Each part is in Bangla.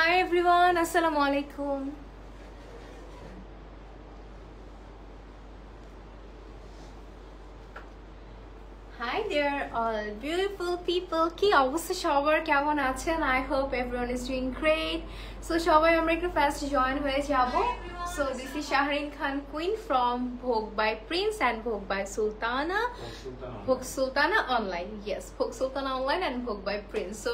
Hi everyone, Assalamu alaikum. Hi there all beautiful people. কি অবস্থা সবার, কেমন আছেন? I hope everyone is doing great. So সবাই আমরা একটু ফাস্ট জয়েন হয়ে যাব. So this is Shahrin Khan Queen from Bhog by Prince and Bhog by Sultana. Bhog Sultana Online. Yes, Bhog Sultana Online and Bhog by Prince. So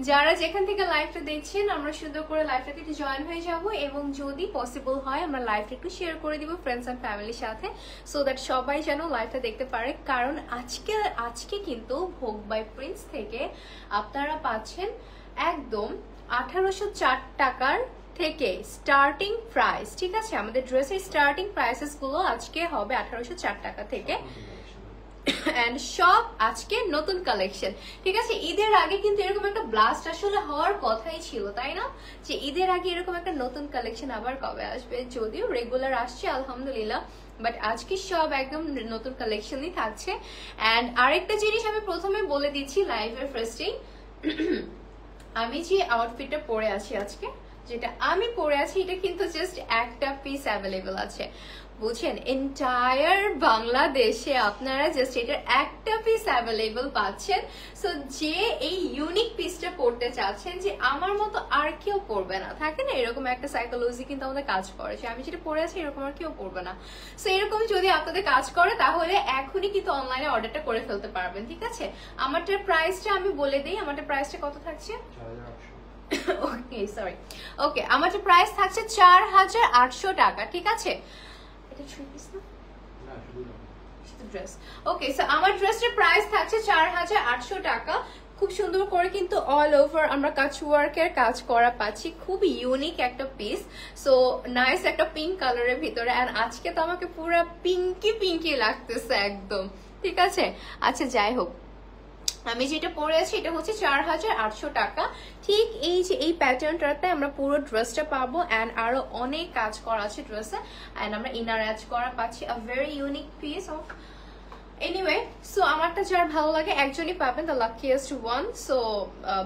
যারা যেখান থেকে লাইভটা দেখছেন আমরা সুন্দর করে লাইভটাতে একটু জয়েন হয়ে যাব এবং যদি পসিবল হয় আমরা লাইভটা একটু শেয়ার করে দিব ফ্রেন্ডস এন্ড ফ্যামিলির সাথে সো দ্যাট সবাই যেন লাইভটা দেখতে পারে কারণ আজকে কিন্তু ভোগ বাই প্রিন্স থেকে আপনারা পাচ্ছেন একদম 1804 টাকার থেকে স্টার্টিং প্রাইস, ঠিক আছে? আমাদের ড্রেসের স্টার্টিং প্রাইসেস গুলো আজকে হবে 1804 টাকা থেকে এন্ড সব আজকে নতুন কালেকশন, ঠিক আছে? ঈদের আগে কিন্তু এরকম একটা ব্লাস্ট আসলে হওয়ার কথাই ছিল, তাই না? যে ঈদের আগে এরকম একটা নতুন কালেকশন আবার কবে আসবে, যদিও রেগুলার আসছে আলহামদুলিল্লাহ, বাট আজকে সব একদম নতুন কালেকশনই থাকছে। এন্ড আরেকটা জিনিস আমি প্রথমে বলে দিচ্ছি লাইভের ফার্স্টেই, আমি যে আউটফিটটা পরে আছি আজকে, যেটা আমি পরে আছি এটা কিন্তু জাস্ট একটা পিস অ্যাভেলেবল আছে, বুঝছেন? এন্টায়ার বাংলাদেশে আপনারা জাস্ট এটার একটা পিস অ্যাভেলেবল পাচ্ছেন। সো যে এই ইউনিক পিসটা পড়তে চাচ্ছেন যে আমার মতো আর কেউ পড়বে না, থাকে না এরকম একটা সাইকোলজি কিন্তু আমাদের কাজ করে যে আমি যেটা পড়ে আছি এরকম আর কেউ পড়বে না। সো এরকম যদি আপনাদের কাজ করে তাহলে এখনই কিন্তু অনলাইনে অর্ডারটা করে ফেলতে পারবেন, ঠিক আছে? আমারটার প্রাইসটা আমি বলে দিই, আমারটার প্রাইসটা কত থাকছে? ওকে সরি, ওকে আমারটার প্রাইস থাকছে 4800 টাকা, ঠিক আছে? ওকে সো আমার ড্রেসের প্রাইস থাকছে 4800 টাকা। খুব সুন্দর করে কিন্তু অল ওভার আমরা কাজ ওয়ার্কের কাজ করা পাচ্ছি, খুব ইউনিক একটা পিস। সো নাইস একটা পিঙ্ক কালারের ভিতরে, আর আজকে তো আমাকে পুরো পিঙ্কি পিঙ্কি লাগতেছে একদম, ঠিক আছে? আচ্ছা যাই হোক, আমি যেটা পরে আছি এটা হচ্ছে 4800 টাকা। ঠিক এই যে এই প্যাটার্নটাতে আমরা পুরো ড্রেসটা পাবো এন্ড আরো অনেক কাজ করা আছে ড্রেসে এন্ড আমরা ইনার অ্যাড করা পাচ্ছি, a very unique piece of anyway. So আমারটা যার ভালো লাগে একজনই পাবেন, দ্য লাকিয়েস্ট ওয়ান। সো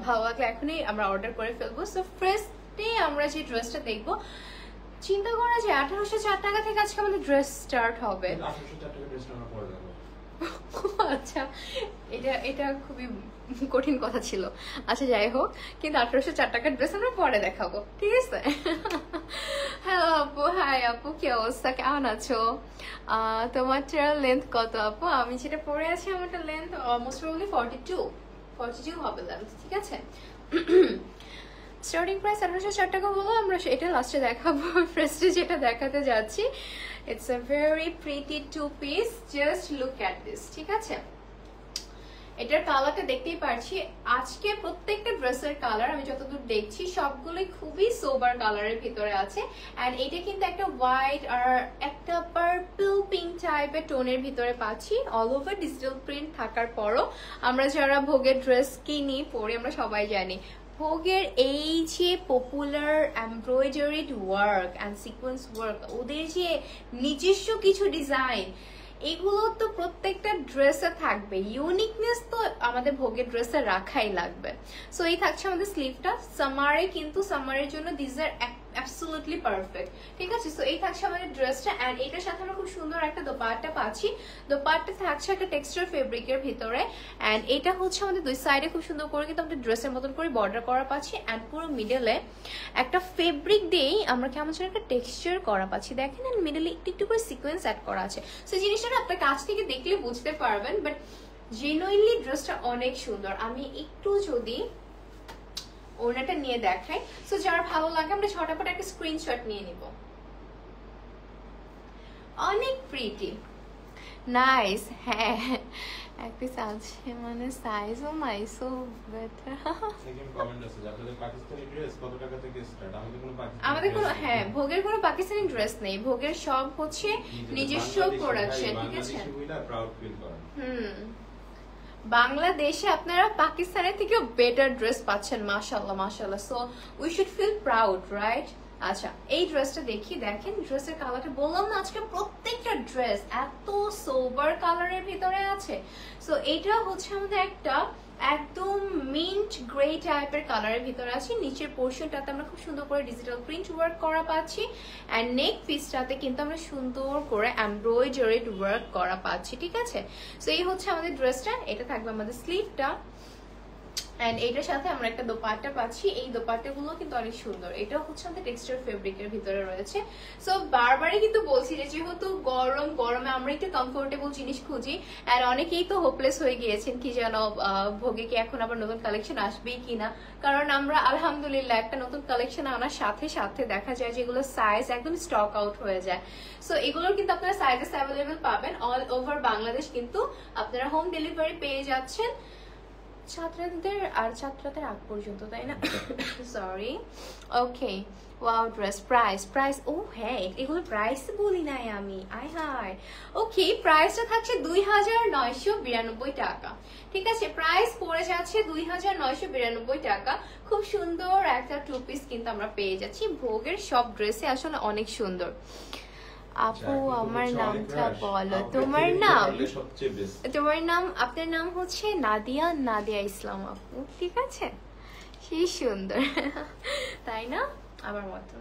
ভালো লাগলে এখনই আমরা অর্ডার করে ফেলবো। সো ফার্স্টে আমরা যে ড্রেসটা দেখবো, চিন্তা করা যে 1804 টাকা থেকে আজকে আমাদের ড্রেস স্টার্ট হবে। 1804 টাকা ড্রেসটা আমরা পরে দেবো। আচ্ছা এটা খুবই কঠিন কথা ছিল। আচ্ছা যাই হোক, কিন্তু 1804 টাকার ড্রেস আমরা পরে দেখাবো, ঠিক আছে? হ্যালো আপু, হাই আপু, কি অবস্থা, কেমন আছো? তোমারটার লেন্থ কত আপু? আমি যেটা পরে আছি আমারটা লেন্থ অলমোস্ট প্রবাবলি 42 হবে লেন্থ, ঠিক আছে? স্টার্টিং প্রাইস 1804 টাকা হলো, আমরা এটা লাস্টে দেখাবো। ফার্স্টে যেটা দেখাতে যাচ্ছি, it's a very pretty two piece, just look at this, ঠিক আছে? এটার কালারটা দেখতেই পারছি, আজকে প্রত্যেকটা ড্রেসের কালার আমি যতদূর দেখছি সবগুলোই খুবই সোবার কালারের ভিতরে আছে এন্ড এটা কিন্তু একটা হোয়াইট আর একটা পার্পল পিঙ্ক টাইপের টোনের ভিতরে পাচ্ছি। অল ওভার ডিজিটাল প্রিন্ট থাকার পরও আমরা যারা ভোগের ড্রেস কিনি পরে আমরা সবাই জানি ভোগের এই যে popular embroidered work and sequence work, ওদের যে নিজস্ব কিছু ডিজাইন, এগুলো তো প্রত্যেকটা ড্রেসে থাকবে, ইউনিকনেস তো আমাদের ভোগের ড্রেসে রাখাই লাগবে। সো এই থাকছে আমাদের স্লিভটা, সামারে কিন্তু সামারের জন্য দিস আর অ্যাবসলিউটলি পারফেক্ট, ঠিক আছে? সো এই থাকছে আমাদের ড্রেসটা এন্ড এটার সাথে আমরা খুব সুন্দর একটা দোপাট্টা পাচ্ছি। দোপাট্টা থাকছে একটা টেক্সচার ফেব্রিকের ভিতরে এন্ড এটা হচ্ছে আমাদের দুই সাইডে খুব সুন্দর করে কিন্তু আমাদের ড্রেসের মতন করে বর্ডার করা পাচ্ছি এন্ড পুরো মিডলে একটা ফেব্রিক দিয়েই আমরা কেমন যেন একটা টেক্সচার করা পাচ্ছি, দেখেন? এন্ড মিডলে একটু একটু করে সিকোয়েন্স অ্যাড করা আছে। সো জিনিসটা আপনার কাছ থেকে দেখলে বুঝতে পারবেন, বাট জেনুইনলি ড্রেসটা অনেক সুন্দর। আমি একটু যদি ওনাটা নিয়ে দেখাই, সো যার ভালো লাগে আমরা ঝটাপট একটা স্ক্রিনশট নিয়ে নিব। অনেক প্রিটি, নাইস। হ্যাঁ এক পিস আছে, মানে সাইজও নাইসও বেটার। সেকেন্ড কমেন্ট আছে যে আপনাদের পাকিস্তানি ড্রেস কত টাকা থেকে স্টার্ট? আমাদের কোনো হ্যাঁ ভোগের কোনো পাকিস্তানি ড্রেস নেই, ভোগের সব হচ্ছে নিজস্ব প্রোডাকশন, ঠিক আছে? প্রাউড ফিল করেন। বাংলাদেশে আপনারা পাকিস্তানের থেকেও বেটার ড্রেস পাচ্ছেন, মাশাআল্লাহ মাশাআল্লাহ। So we should feel proud, right? আচ্ছা এই ড্রেসটা দেখি, দেখেন ড্রেসের কালারটা, বললাম না আজকে প্রত্যেকটা ড্রেস এত সোবার কালারের ভিতরে আছে। সো এটা হচ্ছে আমাদের একটা একদম মিন্ট গ্রে টাইপের কালারের ভিতরে আছে। নিচের পোর্শনটাতে আমরা খুব সুন্দর করে ডিজিটাল প্রিন্ট ওয়ার্ক করা পাচ্ছি, অ্যান্ড নেক পিসটাতে কিন্তু আমরা সুন্দর করে এমব্রয়ডারিড ওয়ার্ক করা পাচ্ছি, ঠিক আছে। সো এই হচ্ছে আমাদের ড্রেসটা, এটা থাকবে আমাদের স্লিভটা, এন্ড এটার সাথে আমরা একটা দোপাট্টা পাচ্ছি। এই দোপাট্টাগুলো কিন্তু অনেক সুন্দর, এটা হচ্ছে আমাদের টেক্সচার ফেব্রিকের ভিতরে রয়েছে। সো বারবারই কিন্তু বলছি যে যেহেতু গরমে আমরা একটু কমফোর্টেবল জিনিস খুঁজি, এন্ড অনেকেই তো হোপলেস হয়ে গিয়েছেন কি যেন ভোগে কি এখন আবার নতুন কালেকশন আসবেই কিনা, কারণ আমরা আলহামদুলিল্লাহ একটা নতুন কালেকশন আনার সাথে সাথে দেখা যায় যেগুলো সাইজ একদম স্টক আউট হয়ে যায়। সো এগুলোর কিন্তু আপনারা সাইজেস অ্যাভেলেবেল পাবেন অল ওভার বাংলাদেশ, কিন্তু আপনারা হোম ডেলিভারি পেয়ে যাচ্ছেন ছাত্রদের আর ছাত্রদের আগ পর্যন্ত, তাই না? সরি। ওকে, ওয়াও ড্রেস প্রাইস ও হ্যাঁ এগুলো প্রাইস বলি নাই আমি, আই হাই। ওকে, প্রাইসটা থাকছে 2992 টাকা, ঠিক আছে। প্রাইস পড়ে যাচ্ছে 2992 টাকা। খুব সুন্দর একটা টু পিস কিন্তু আমরা পেয়ে যাচ্ছি। ভোগের সব ড্রেসে আসলে অনেক সুন্দর। আপু আমার নামটা বলো, তোমার নাম? আপনার নাম হচ্ছে নাদিয়া ইসলাম আপু, ঠিক আছে। সেই সুন্দর, তাই না? আমার মতো।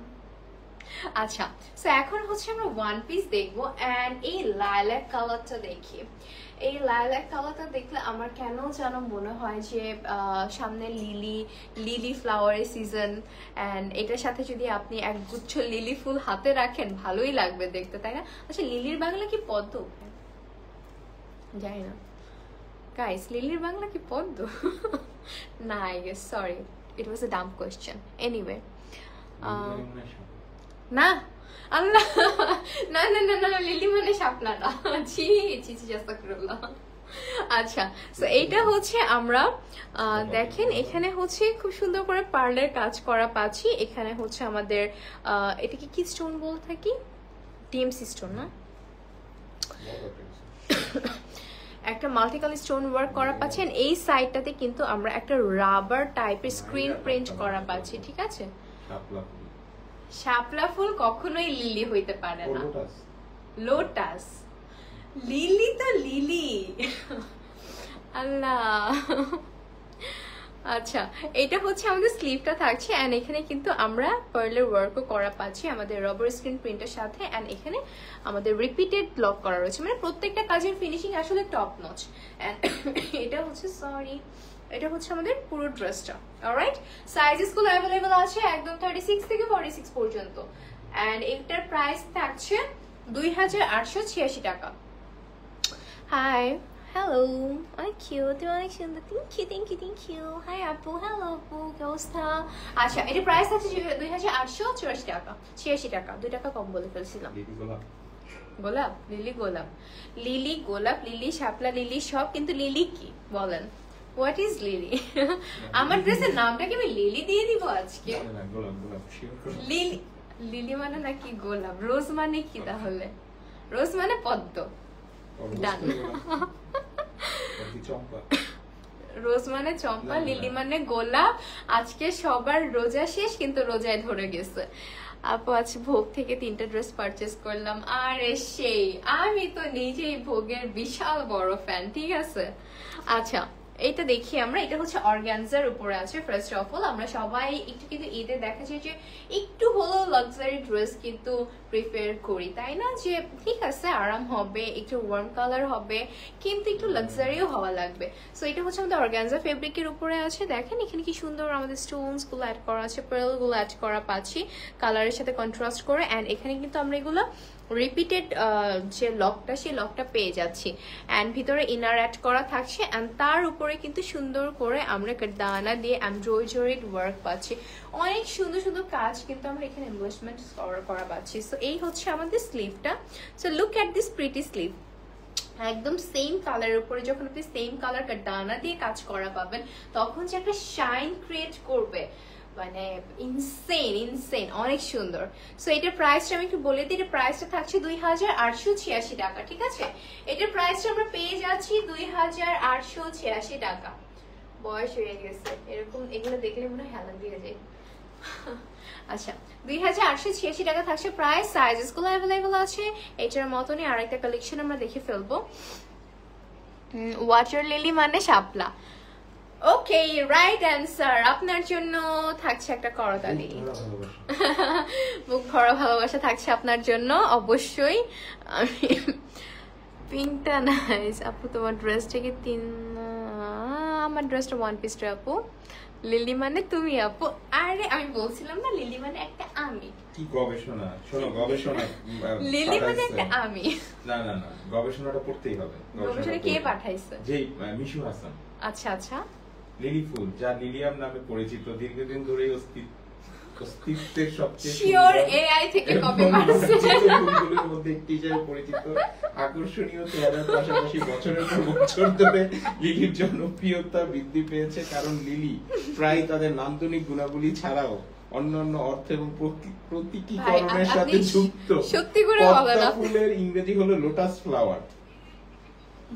আচ্ছা, সো এখন হচ্ছে আমরা ওয়ান পিস দেখবো, এন্ড এই লাইলাক কালারটা দেখি। এই লাইলাক কালারটা দেখলে আমার কেন যেন মনে হয় যে সামনে লিলি ফ্লাওয়ারের সিজন, এন্ড এটার সাথে যদি আপনি এক গুচ্ছ লিলি ফুল হাতে রাখেন ভালোই লাগবে দেখতে, তাই না? আচ্ছা, লিলির বাংলা কি পদ্ম? জানি না গাইস, লিলির বাংলা কি পদ্ম? না, I guess, sorry, it was a dump question. Anyway, না আল্লাহ, না না না না, লিলি মানে শাপলা না, ছি ছি ছি, আস্তাগফিরুল্লাহ। আচ্ছা, সো এইটা হচ্ছে আমরা দেখেন এখানে হচ্ছে খুব সুন্দর করে পার্লের কাজ করা পাচ্ছি। এখানে হচ্ছে আমাদের এটাকে কি স্টোন বলে থাকি? ডিএমসি স্টোন না, একটা মাল্টিকালার স্টোন ওয়ার্ক করা পাচ্ছেন। এই সাইডটাতে কিন্তু আমরা একটা রাবার টাইপের স্ক্রিন প্রিন্ট করা পাচ্ছি, ঠিক আছে। শাপলা ফুল কখনোই লিলি হইতে পারে না, লোটাস। লিলি তো লিলি, আল্লাহ। আচ্ছা, এটা হচ্ছে আমাদের স্লিভটা থাকছে, এন্ড এখানে কিন্তু আমরা পার্লের ওয়ার্কও করা পাচ্ছি আমাদের রবার স্ক্রিন প্রিন্টের সাথে, এন্ড এখানে আমাদের রিপিটেড ব্লক করা রয়েছে, মানে প্রত্যেকটা কাজের ফিনিশিং আসলে টপ নচ। এন্ড এটা হচ্ছে এটা হচ্ছে আমাদের পুরো ড্রেসটা। অলরাইট, সাইজেস গুলো অ্যাভেলেবল আছে একদম 36 থেকে 46 পর্যন্ত, এন্ড এটার প্রাইস থাকছে 2886 টাকা। হাই, হ্যালো, অনেক কিউট, অনেক সুন্দর, থ্যাংক ইউ। হাই আপু, হ্যালো আপু, কি অবস্থা? আচ্ছা, এটার প্রাইস আছে 2884 টাকা, 86 টাকা, 2 টাকা কম বলে ফেলছিলাম। গোলাপ, লিলি শাপলা লিলি সব, কিন্তু লিলি কি বলেন? What is lily? আমার ড্রেসের নামটা কি আমি লিলি দিয়ে দিব আজকে? লিলি মানে নাকি গোলাপ? রোজ মানে কি তাহলে? রোজ মানে পদ্ম, ডান। রোজ মানে চম্পা, লিলি মানে গোলাপ। আজকে সবার রোজা শেষ, কিন্তু রোজায় ধরে গেছে আপু। আজ ভোগ থেকে 3টা ড্রেস পারচেজ করলাম। আরে সেই, আমি তো নিজেই ভোগের বিশাল বড় ফ্যান, ঠিক আছে। আচ্ছা, এটা দেখি আমরা, এটা হচ্ছে অর্গানজার উপরে আছে। ফার্স্ট অফ অল আমরা সবাই একটু কিন্তু ঈদে দেখা যায় যে একটু হলো লাক্সারি ড্রেস কিন্তু প্রিফার করি, তাই না? যে ঠিক আছে আরাম হবে, একটু ওয়ার্ম কালার হবে, কিন্তু একটু লাক্সারিও হওয়া লাগবে। সো এটা হচ্ছে আমাদের অর্গানজা ফেব্রিকের উপরে আছে। দেখেন এখানে কি সুন্দর আমাদের স্টোনস গুলো অ্যাড করা আছে, পার্ল গুলো অ্যাড করা পাচ্ছি কালারের সাথে কন্ট্রাস্ট করে, এন্ড এখানে কিন্তু আমরা এগুলো রিপিটেড যে লকটা, সেই লকটা পেয়ে যাচ্ছি, এন্ড ভিতরে ইনার অ্যাড করা থাকছে, এন্ড তার উপরে কিন্তু সুন্দর করে আমরা দানা দিয়ে এমব্রয়ডারিড ওয়ার্ক পাচ্ছি। অনেক সুন্দর সুন্দর কাজ কিন্তু আমরা এখানে এমব্রয়ডারি করা পাচ্ছি। সো এই হচ্ছে আমাদের স্লিভটা। So look at this pretty sleeve, একদম সেম কালারের উপরে যখন আপনি সেম কালার ডানা দিয়ে কাজ করা পাবেন, তখন যে একটা শাইন ক্রিয়েট করবে, মানে ইনসেন, অনেক সুন্দর। সো এটার প্রাইসটা আমি একটু বলে দিই, এটার প্রাইসটা থাকছে 2886 টাকা, ঠিক আছে। এটার প্রাইসটা আমরা পেয়ে যাচ্ছি 2886 টাকা। বয়স হয়ে গেছে এরকম, এগুলো দেখলে মনে হয় হেলান দিয়ে যায়। আচ্ছা, 2886 টাকা থাকছে প্রাইস। সাইজেস গুলো অ্যাভেলেবল আছে। এটার মতনই আরেকটা কালেকশন আমরা দেখে ফেলবো। ওয়াটার লিলি মানে শাপলা, ওকে, রাইট অ্যান্সার। আপনার জন্য থাকছে একটা করতালি। মুখ ভরা ভালোবাসা থাকছে আপনার জন্য অবশ্যই। পিঙ্কটা নাইস আপু, তোমার ড্রেসটাকে আমার ড্রেসটা ওয়ান পিস আপু। লিলি মানে তুমি আপু। আরে আমি বলছিলাম না লিলি মানে একটা আমি। কি গবেষণা, শোনো গবেষণা। লিলি মানে একটা আমি। না না না, গবেষণাটা করতেই হবে। গবেষণা কে পাঠাইছে? যে মিশু হাসান। আচ্ছা আচ্ছা। লিলি ফুল, যা লিলিয়াম নামে পরিচিত, দীর্ঘদিন ধরেই অস্তিত্বের সবচেয়ে শিওর এআই থেকে কপি মারছে। ফুলগুলোর মধ্যে একটি হিসেবে পরিচিত, আকর্ষণীয় চেহারার পাশাপাশি বছরের পর বছর ধরে লিলির জনপ্রিয়তা বৃদ্ধি পেয়েছে, কারণ লিলি প্রায় তাদের নান্দনিক গুণাবলী ছাড়াও অন্যান্য অর্থ এবং প্রতীকীকরণের সাথে যুক্ত। সত্যি করে বলেন, পদ্ম ফুলের ইংরেজি হলো লোটাস ফ্লাওয়ার।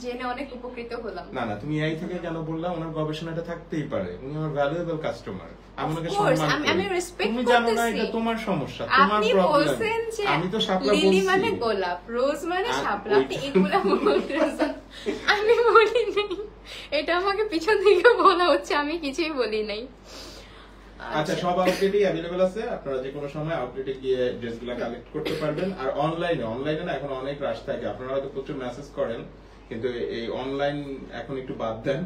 জেনে অনেক উপকৃত হলাম। না না, তুমি এই থেকে কেন বললা? ওনার গবেষণাটা থাকতেই পারে, উনি আমার ভ্যালুয়েবল কাস্টমার, আমি ওনাকে সম্মান করি। আমি রেসপেক্ট তুমি করতেছি। জানো না, এটা তোমার সমস্যা, তোমার প্রবলেম। আপনি বলছেন যে আমি তো শাপলা বলছি। লিলি মানে গোলাপ, রোজ মানে শাপলা, আপনি এগুলা বলতেছেন। আমি বলি নাই, এটা আমাকে পিছন থেকে বলা হচ্ছে, আমি কিছুই বলি নাই। আচ্ছা, সব আউটলেটই अवेलेबल আছে, আপনারা যে কোনো সময় আউটলেটে গিয়ে ড্রেসগুলো কালেক্ট করতে পারবেন। আর অনলাইনে না এখন অনেক রাশ থাকে, আপনারা হয়তো প্রচুর মেসেজ করেন, কিন্তু এই অনলাইন এখন একটু বাদ দেন,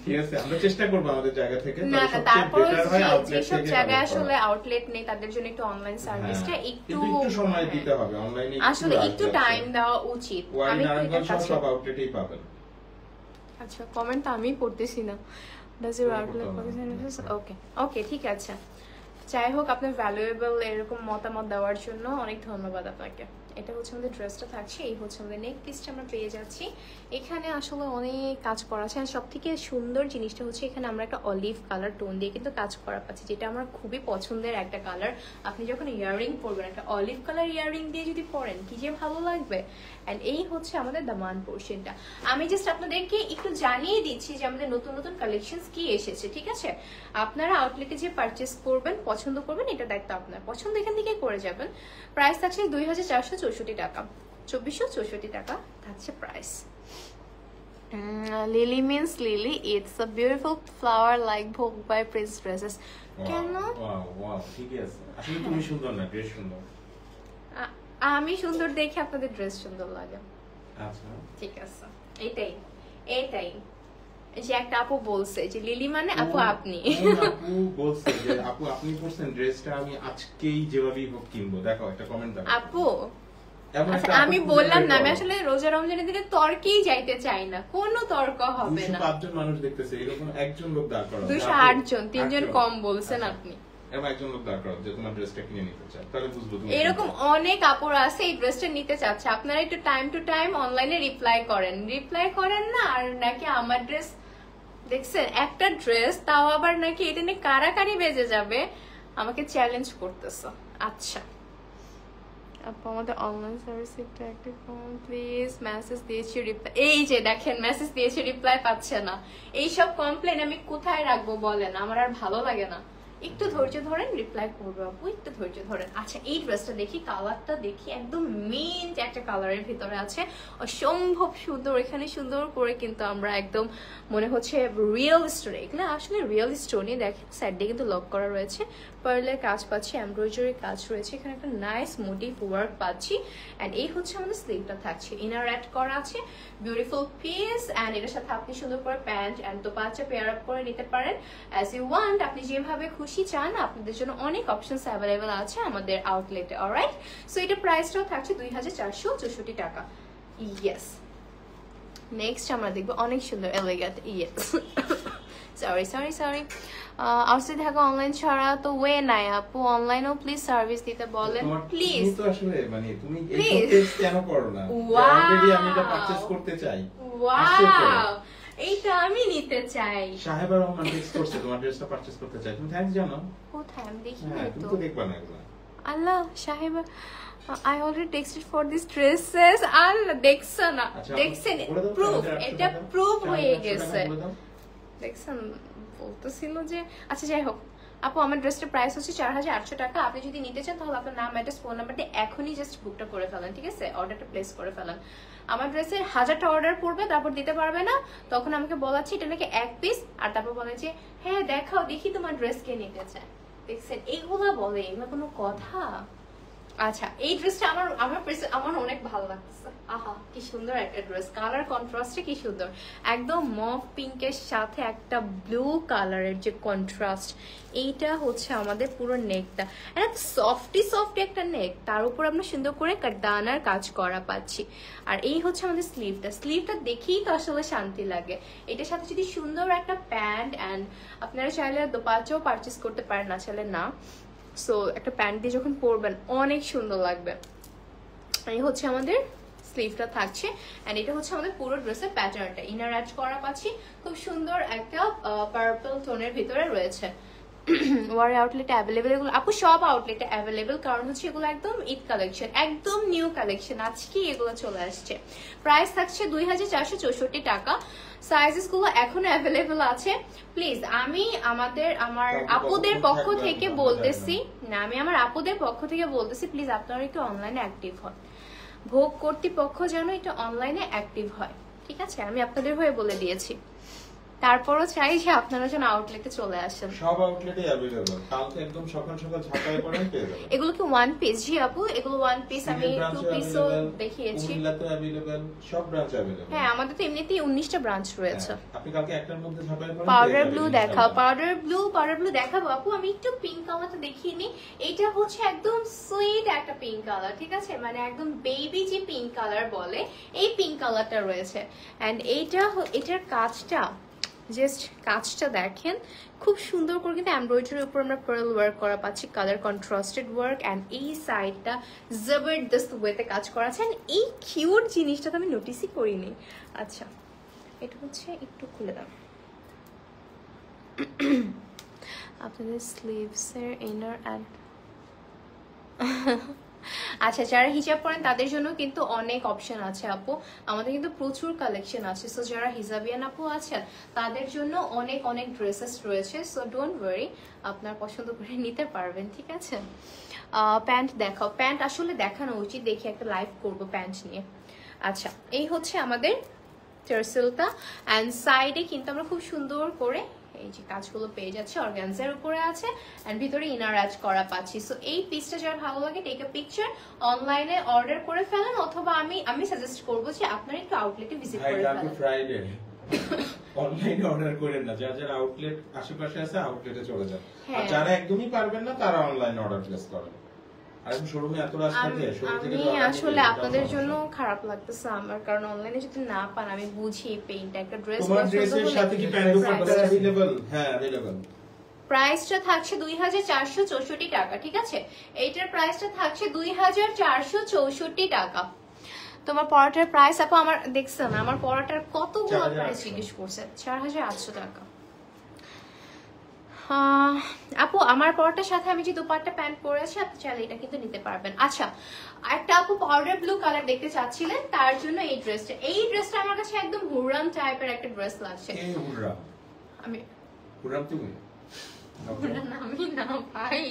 ঠিক আছে? আমরা চেষ্টা করব আমাদের জায়গা থেকে। না না, তারপর যেসব জায়গায় আসলে আউটলেট নেই তাদের জন্য একটু অনলাইন সার্ভিসটা একটু সময় দিতে হবে। অনলাইনে আসলে একটু টাইম দেওয়া উচিত। আমি এটা সব আউটলেটেই পাবেন। আচ্ছা, কমেন্ট আমি পড়তেছি না। ডাজ ইউর আউটলেট ওকে ওকে, ঠিক আছে। যাই হোক, আপনার ভ্যালুয়েবল এরকম মতামত দেওয়ার জন্য অনেক ধন্যবাদ আপনাকে। এটা হচ্ছে আমাদের ড্রেসটা থাকছে, এই হচ্ছে আমাদের নেক পিসটা আমরা পেয়ে যাচ্ছি। এখানে আসলে অনেক কাজ করা আছে, আর সব থেকে সুন্দর জিনিসটা হচ্ছে এখানে আমরা একটা অলিভ কালার টোন দিয়ে কিন্তু কাজ করা পাচ্ছি, যেটা আমার খুবই পছন্দের একটা কালার। আপনি যখন ইয়াররিং পরবেন, একটা অলিভ কালার ইয়াররিং দিয়ে যদি পরেন, কি যে ভালো লাগবে। অ্যান্ড এই হচ্ছে আমাদের দামান পোর্শনটা। আমি জাস্ট আপনাদেরকে একটু জানিয়ে দিচ্ছি যে আমাদের নতুন নতুন কালেকশনস কি এসেছে, ঠিক আছে? আপনারা আউটলেটে যে পারচেস করবেন, পছন্দ করবেন, এটা দায়িত্ব আপনার। পছন্দ এখান থেকে করে যাবেন। প্রাইস থাকছে 2464 টাকা, 2464 টাকা থাকছে price. Lily means lily, it's a beautiful flower like ভোগ বাই প্রিন্স ড্রেসেস। কেন? ওয়াও ওয়াও, ঠিক আছে। আসলে তুমি সুন্দর না, ড্রেস সুন্দর। আমি সুন্দর দেখে আপনাদের ড্রেস সুন্দর লাগে। আচ্ছা, ঠিক আছে। এটাই এটাই যে একটা আপু বলছে যে লিলি মানে আপু আপনি। আপু বলছে যে আপু আপনি পরছেন ড্রেসটা আমি আজকেই যেভাবেই হোক কিনবো। দেখো একটা কমেন্ট দাও আপু। আচ্ছা, আমি বললাম না, আমি আসলে রোজা রমজানের দিনে তর্কেই যাইতে চাই না, কোনো তর্ক হবে না। 205 জন মানুষ দেখতেছে, এরকম একজন লোক দাঁড় করাও। 208 জন, 3 জন কম বলছেন আপনি। এরকম একজন লোক দাঁড় করাও যে তোমার ড্রেসটা কিনে নিতে চায়, তাহলে বুঝবো তুমি। এরকম অনেক আপুরা আছে এই ড্রেসটা নিতে চাচ্ছে, আপনারা একটু টাইম টু টাইম অনলাইনে রিপ্লাই করেন না। আর নাকি আমার ড্রেস দেখছেন, একটা ড্রেস, তাও আবার নাকি এটা নিয়ে কারাকারি বেজে যাবে, আমাকে চ্যালেঞ্জ করতেছ। আচ্ছা আপু, আমাদের অনলাইন সার্ভিস একটু অ্যাক্টিভ করুন প্লিজ। মেসেজ দিয়েছি, রিপ্লাই, এই যে দেখেন মেসেজ দিয়েছি, রিপ্লাই পাচ্ছে না। এইসব কমপ্লেন আমি কোথায় রাখবো বলেন? আমার আর ভালো লাগে না। একটু ধৈর্য ধরেন, রিপ্লাই করবো আপু, একটু ধৈর্য ধরেন। আচ্ছা, এই ড্রেসটা দেখি, কালারটা দেখি, একদম মিন্ট একটা কালারের ভিতরে আছে, অসম্ভব সুন্দর। এখানে সুন্দর করে কিন্তু আমরা একদম মনে হচ্ছে রিয়েল স্টোন, এগুলো আসলে রিয়েল স্টোনই। দেখেন সাইড দিয়ে কিন্তু লক করা রয়েছে, পার্লের কাজ পাচ্ছি, এমব্রয়ডারি কাজ রয়েছে, এখানে একটা নাইস মোটিভ ওয়ার্ক পাচ্ছি। অ্যান্ড এই হচ্ছে আমাদের স্লিভটা থাকছে, ইনার অ্যাড করা আছে, বিউটিফুল পিস। অ্যান্ড এটার সাথে আপনি সুন্দর করে pant and dupatta pair up করে নিতে পারেন অ্যাজ ইউ ওয়ান্ট। আপনি যেভাবে খুশি চান, আপনাদের জন্য অনেক অপশনস অ্যাভেলেবেল আছে আমাদের আউটলেটে। অলরাইট, সো এটা প্রাইসটাও থাকছে 2464 টাকা। ইয়েস, নেক্সট আমরা দেখবো অনেক সুন্দর এলিগেন্ট। ইয়েস, সরি আউটসাইড থাকা অনলাইন ছাড়া তো ওয়ে নাই আপু, অনলাইনেও প্লিজ সার্ভিস দিতে বলেন প্লিজ। তুমি তো আসলে মানে তুমি এই টেস্ট কেন করো না? অলরেডি আমি এটা পারচেজ করতে চাই। ওয়াও, এইটা আমি নিতে চাই। সাহেবা রহমান টেক্সট করছে তোমার ড্রেসটা পারচেজ করতে চাই, তুমি থ্যাঙ্কস জানো? কোথায় আমি দেখি না তুমি তো। তো দেখবা না এগুলা। আল্লাহ, সাহেবা I already texted for these dresses. আল্লাহ, দেখছেন না, দেখছেন প্রুফ, এটা প্রুফ হয়ে গেছে। দেখছেন, বলতেছিল যে, আচ্ছা যাই হোক, আপু আমার ড্রেসটার প্রাইস হচ্ছে 4800 টাকা। আপনি যদি নিতে চান তাহলে আপনার নাম অ্যাড্রেস ফোন নাম্বার দিয়ে এখনই জাস্ট বুকটা করে ফেলেন, ঠিক আছে? অর্ডারটা প্লেস করে ফেলেন। আমার ড্রেসের 1000টা অর্ডার পড়বে, তারপর দিতে পারবে না, তখন আমাকে বলাচ্ছি এটা নাকি এক পিস, আর তারপর বলে যে হ্যাঁ দেখাও দেখি তোমার ড্রেস কে নিতে চায়। দেখছেন এইগুলো বলে, এগুলো কোনো কথা? আচ্ছা এই ড্রেসটা আমার অনেক ভালো লাগছে। আহা কি সুন্দর একটা ড্রেস, কালার কন্ট্রাস্টে কি সুন্দর, একদম মফ পিঙ্কের সাথে একটা ব্লু কালারের যে কন্ট্রাস্ট, এইটা হচ্ছে আমাদের পুরো নেকটা, একটা সফটি একটা নেক, তার উপর আমরা সুন্দর করে কাটদানার কাজ করা পাচ্ছি। আর এই হচ্ছে আমাদের স্লিভটা দেখেই তো আসলে শান্তি লাগে। এটার সাথে যদি সুন্দর একটা প্যান্ট, অ্যান্ড আপনারা চাইলে দোপাট্টাও পারচেস করতে পারেন, না চাইলে না। সো একটা প্যান্ট দিয়ে যখন পরবেন অনেক সুন্দর লাগবে। এই হচ্ছে আমাদের স্লিভটা থাকছে, এন্ড এটা হচ্ছে আমাদের পুরো ড্রেসের প্যাটার্নটা। ইনার অ্যাড করা পাচ্ছি, খুব সুন্দর একটা পার্পল টোনের ভিতরে রয়েছে। ওয়ার আউটলেটে অ্যাভেলেবেল, এগুলো আপু সব আউটলেটে অ্যাভেলেবেল, কারণ হচ্ছে এগুলো একদম ঈদ কালেকশন, একদম নিউ কালেকশন, আজকে এগুলো চলে আসছে। প্রাইস থাকছে 2464 টাকা। সাইজেস গুলো এখনো অ্যাভেলেবেল আছে। প্লিজ আমি আমার আপুদের পক্ষ থেকে বলতেছি, প্লিজ আপনারা একটু অনলাইনে অ্যাক্টিভ হন। ভোগ কর্তৃপক্ষ যেন একটু অনলাইনে অ্যাক্টিভ হয়, ঠিক আছে? আমি আপনাদের হয়ে বলে দিয়েছি। তারপরও চাই যে আপনারা যেন আউটলেটে চলে আসেন। সব আউটলেটে अवेलेबल, কালকে একদম সকাল সকাল ঝাঁপাই করেন পেয়ে যাবেন। এগুলো কি ওয়ান পিস? জি আপু এগুলো ওয়ান পিস, আমি টু পিসও দেখিয়েছি। কুমিল্লাতে अवेलेबल, সব ব্রাঞ্চে अवेलेबल। হ্যাঁ আমাদের তো এমনিতেই 19টা ব্রাঞ্চ রয়েছে। আপনি কালকে একটার মধ্যে ঝাঁপাই করেন। পাউডার ব্লু দেখাও, পাউডার ব্লু দেখাবো আপু। আমি একটু পিঙ্ক কালারটা দেখিয়ে নি। এটা হচ্ছে একদম সুইট একটা পিঙ্ক কালার, ঠিক আছে? মানে একদম বেবি যে পিঙ্ক কালার বলে, এই পিঙ্ক কালারটা রয়েছে। এন্ড এটার কাজটা দেখেন খুব সুন্দর করে, কিন্তু এমব্রয়ডারির উপর আমরা পার্ল ওয়ার্ক করা পাচ্ছি, কালার কন্ট্রাস্টেড ওয়ার্ক, এন্ড এই সাইডটা জবরদস্ত ওয়েতে কাজ করা আছে। এই কিউট জিনিসটা তো আমি নোটিসই করিনি। আচ্ছা এটা হচ্ছে একটু খুলে দাও আপনাদের স্লিভসের ইনার অ্যান্ড আচ্ছা যারা হিজাব পরেন তাদের জন্য কিন্তু অনেক অপশন আছে আপু, আমাদের কিন্তু প্রচুর কালেকশন আছে। সো যারা হিজাবিয়ান আপু আছেন তাদের জন্য অনেক ড্রেসেস রয়েছে। সো ডোন্ট ওয়ারি, আপনার পছন্দ করে নিতে পারবেন, ঠিক আছে? প্যান্ট দেখাও, প্যান্ট আসলে দেখানো উচিত, দেখি একটা লাইভ করবো প্যান্ট নিয়ে। আচ্ছা এই হচ্ছে আমাদের টার্সেলটা, অ্যান্ড সাইডে কিন্তু আমরা খুব সুন্দর করে এই যে কাজগুলো পেয়ে যাচ্ছে, অর্গানজার উপরে আছে, এন্ড ভিতরে ইনার অ্যাড করা পাচ্ছি। সো এই পিসটা যার ভালো লাগে টেক আ পিকচার, অনলাইনে অর্ডার করে ফেলেন, অথবা আমি সাজেস্ট করব যে আপনারা একটু আউটলেটে ভিজিট করে ফেলেন। ফ্রাইডে অনলাইনে অর্ডার করেন না, যারা আউটলেট আশেপাশে আছে আউটলেটে চলে যান, আর যারা একদমই পারবেন না তারা অনলাইনে অর্ডার প্লেস করেন। আমি আসলে আপনাদের জন্য খারাপ লাগতেছে আমার, কারণ অনলাইনে যদি না পান আমি বুঝি পেইনটা, একটা ড্রেস তোমার ড্রেসের সাথে কি প্যান্ট দুপাট্টা अवेलेबल? হ্যাঁ अवेलेबल। প্রাইসটা থাকছে 2464 টাকা, ঠিক আছে? এইটার প্রাইসটা থাকছে 2464 টাকা। তোমার পরাটার প্রাইস আপু, আমার দেখছেন আমার পরাটার কতগুলো প্রাইস জিজ্ঞেস করছে, 4800 টাকা। আপু আমার পরাটার সাথে আমি যে দুপাট্টা প্যান্ট পরেছি, আপনি চাইলে এটা কিন্তু নিতে পারবেন। আচ্ছা একটা আপু পাউডার ব্লু কালার দেখতে চাচ্ছিলেন, তার জন্য এই ড্রেসটা আমার কাছে একদম হুররাম টাইপের একটা ড্রেস লাগছে। আমি হুররাম তুমি আমি না ভাই,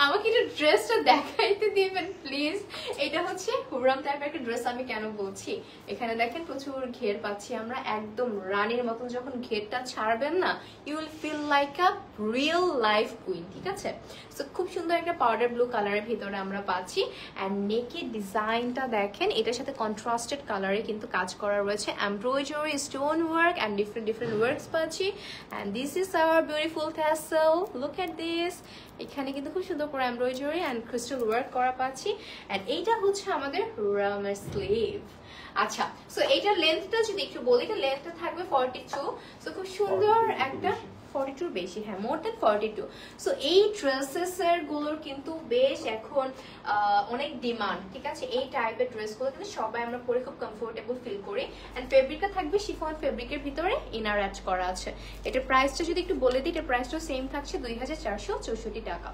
আমাকে একটু ড্রেসটা দেখাইতে দিবেন প্লিজ। এটা হচ্ছে হুররাম টাইপের একটা ড্রেস। আমি কেন বলছি, এখানে দেখেন প্রচুর ঘের পাচ্ছি আমরা, একদম রানীর মতন যখন ঘেরটা ছাড়বেন না, you will feel like a real life queen, ঠিক আছে? সো খুব সুন্দর একটা পাউডার ব্লু কালারের ভিতরে আমরা পাচ্ছি, অ্যান্ড নেকের ডিজাইনটা দেখেন, এটার সাথে কন্ট্রাস্টেড কালারে কিন্তু কাজ করা রয়েছে, embroidery, stone work, and different works পাচ্ছি। And this is our beautiful tassel, look at this. এখানে কিন্তু খুব সুন্দর করে এমব্রয়ডারি অ্যান্ড ক্রিস্টাল ওয়ার্ক করা পাচ্ছি, অ্যান্ড এইটা হচ্ছে আমাদের হুররামের স্লিভ। আচ্ছা সো এইটার লেন্থটা যদি একটু বলি, এটা লেন্থটা থাকবে 42। সো খুব সুন্দর একটা 42 বেশি, হ্যাঁ মোর দেন 42। সো এই ড্রেসেসের গুলোর কিন্তু বেশ এখন অনেক ডিমান্ড, ঠিক আছে? এই টাইপের ড্রেসগুলো কিন্তু সবাই আমরা পরে খুব কমফোর্টেবল ফিল করি, এন্ড ফেব্রিকটা থাকবে শিফন ফেব্রিকের ভিতরে, ইনার অ্যাড করা আছে। এটার প্রাইসটা যদি একটু বলে দিই, এটার প্রাইসটাও সেম থাকছে 2464 টাকা।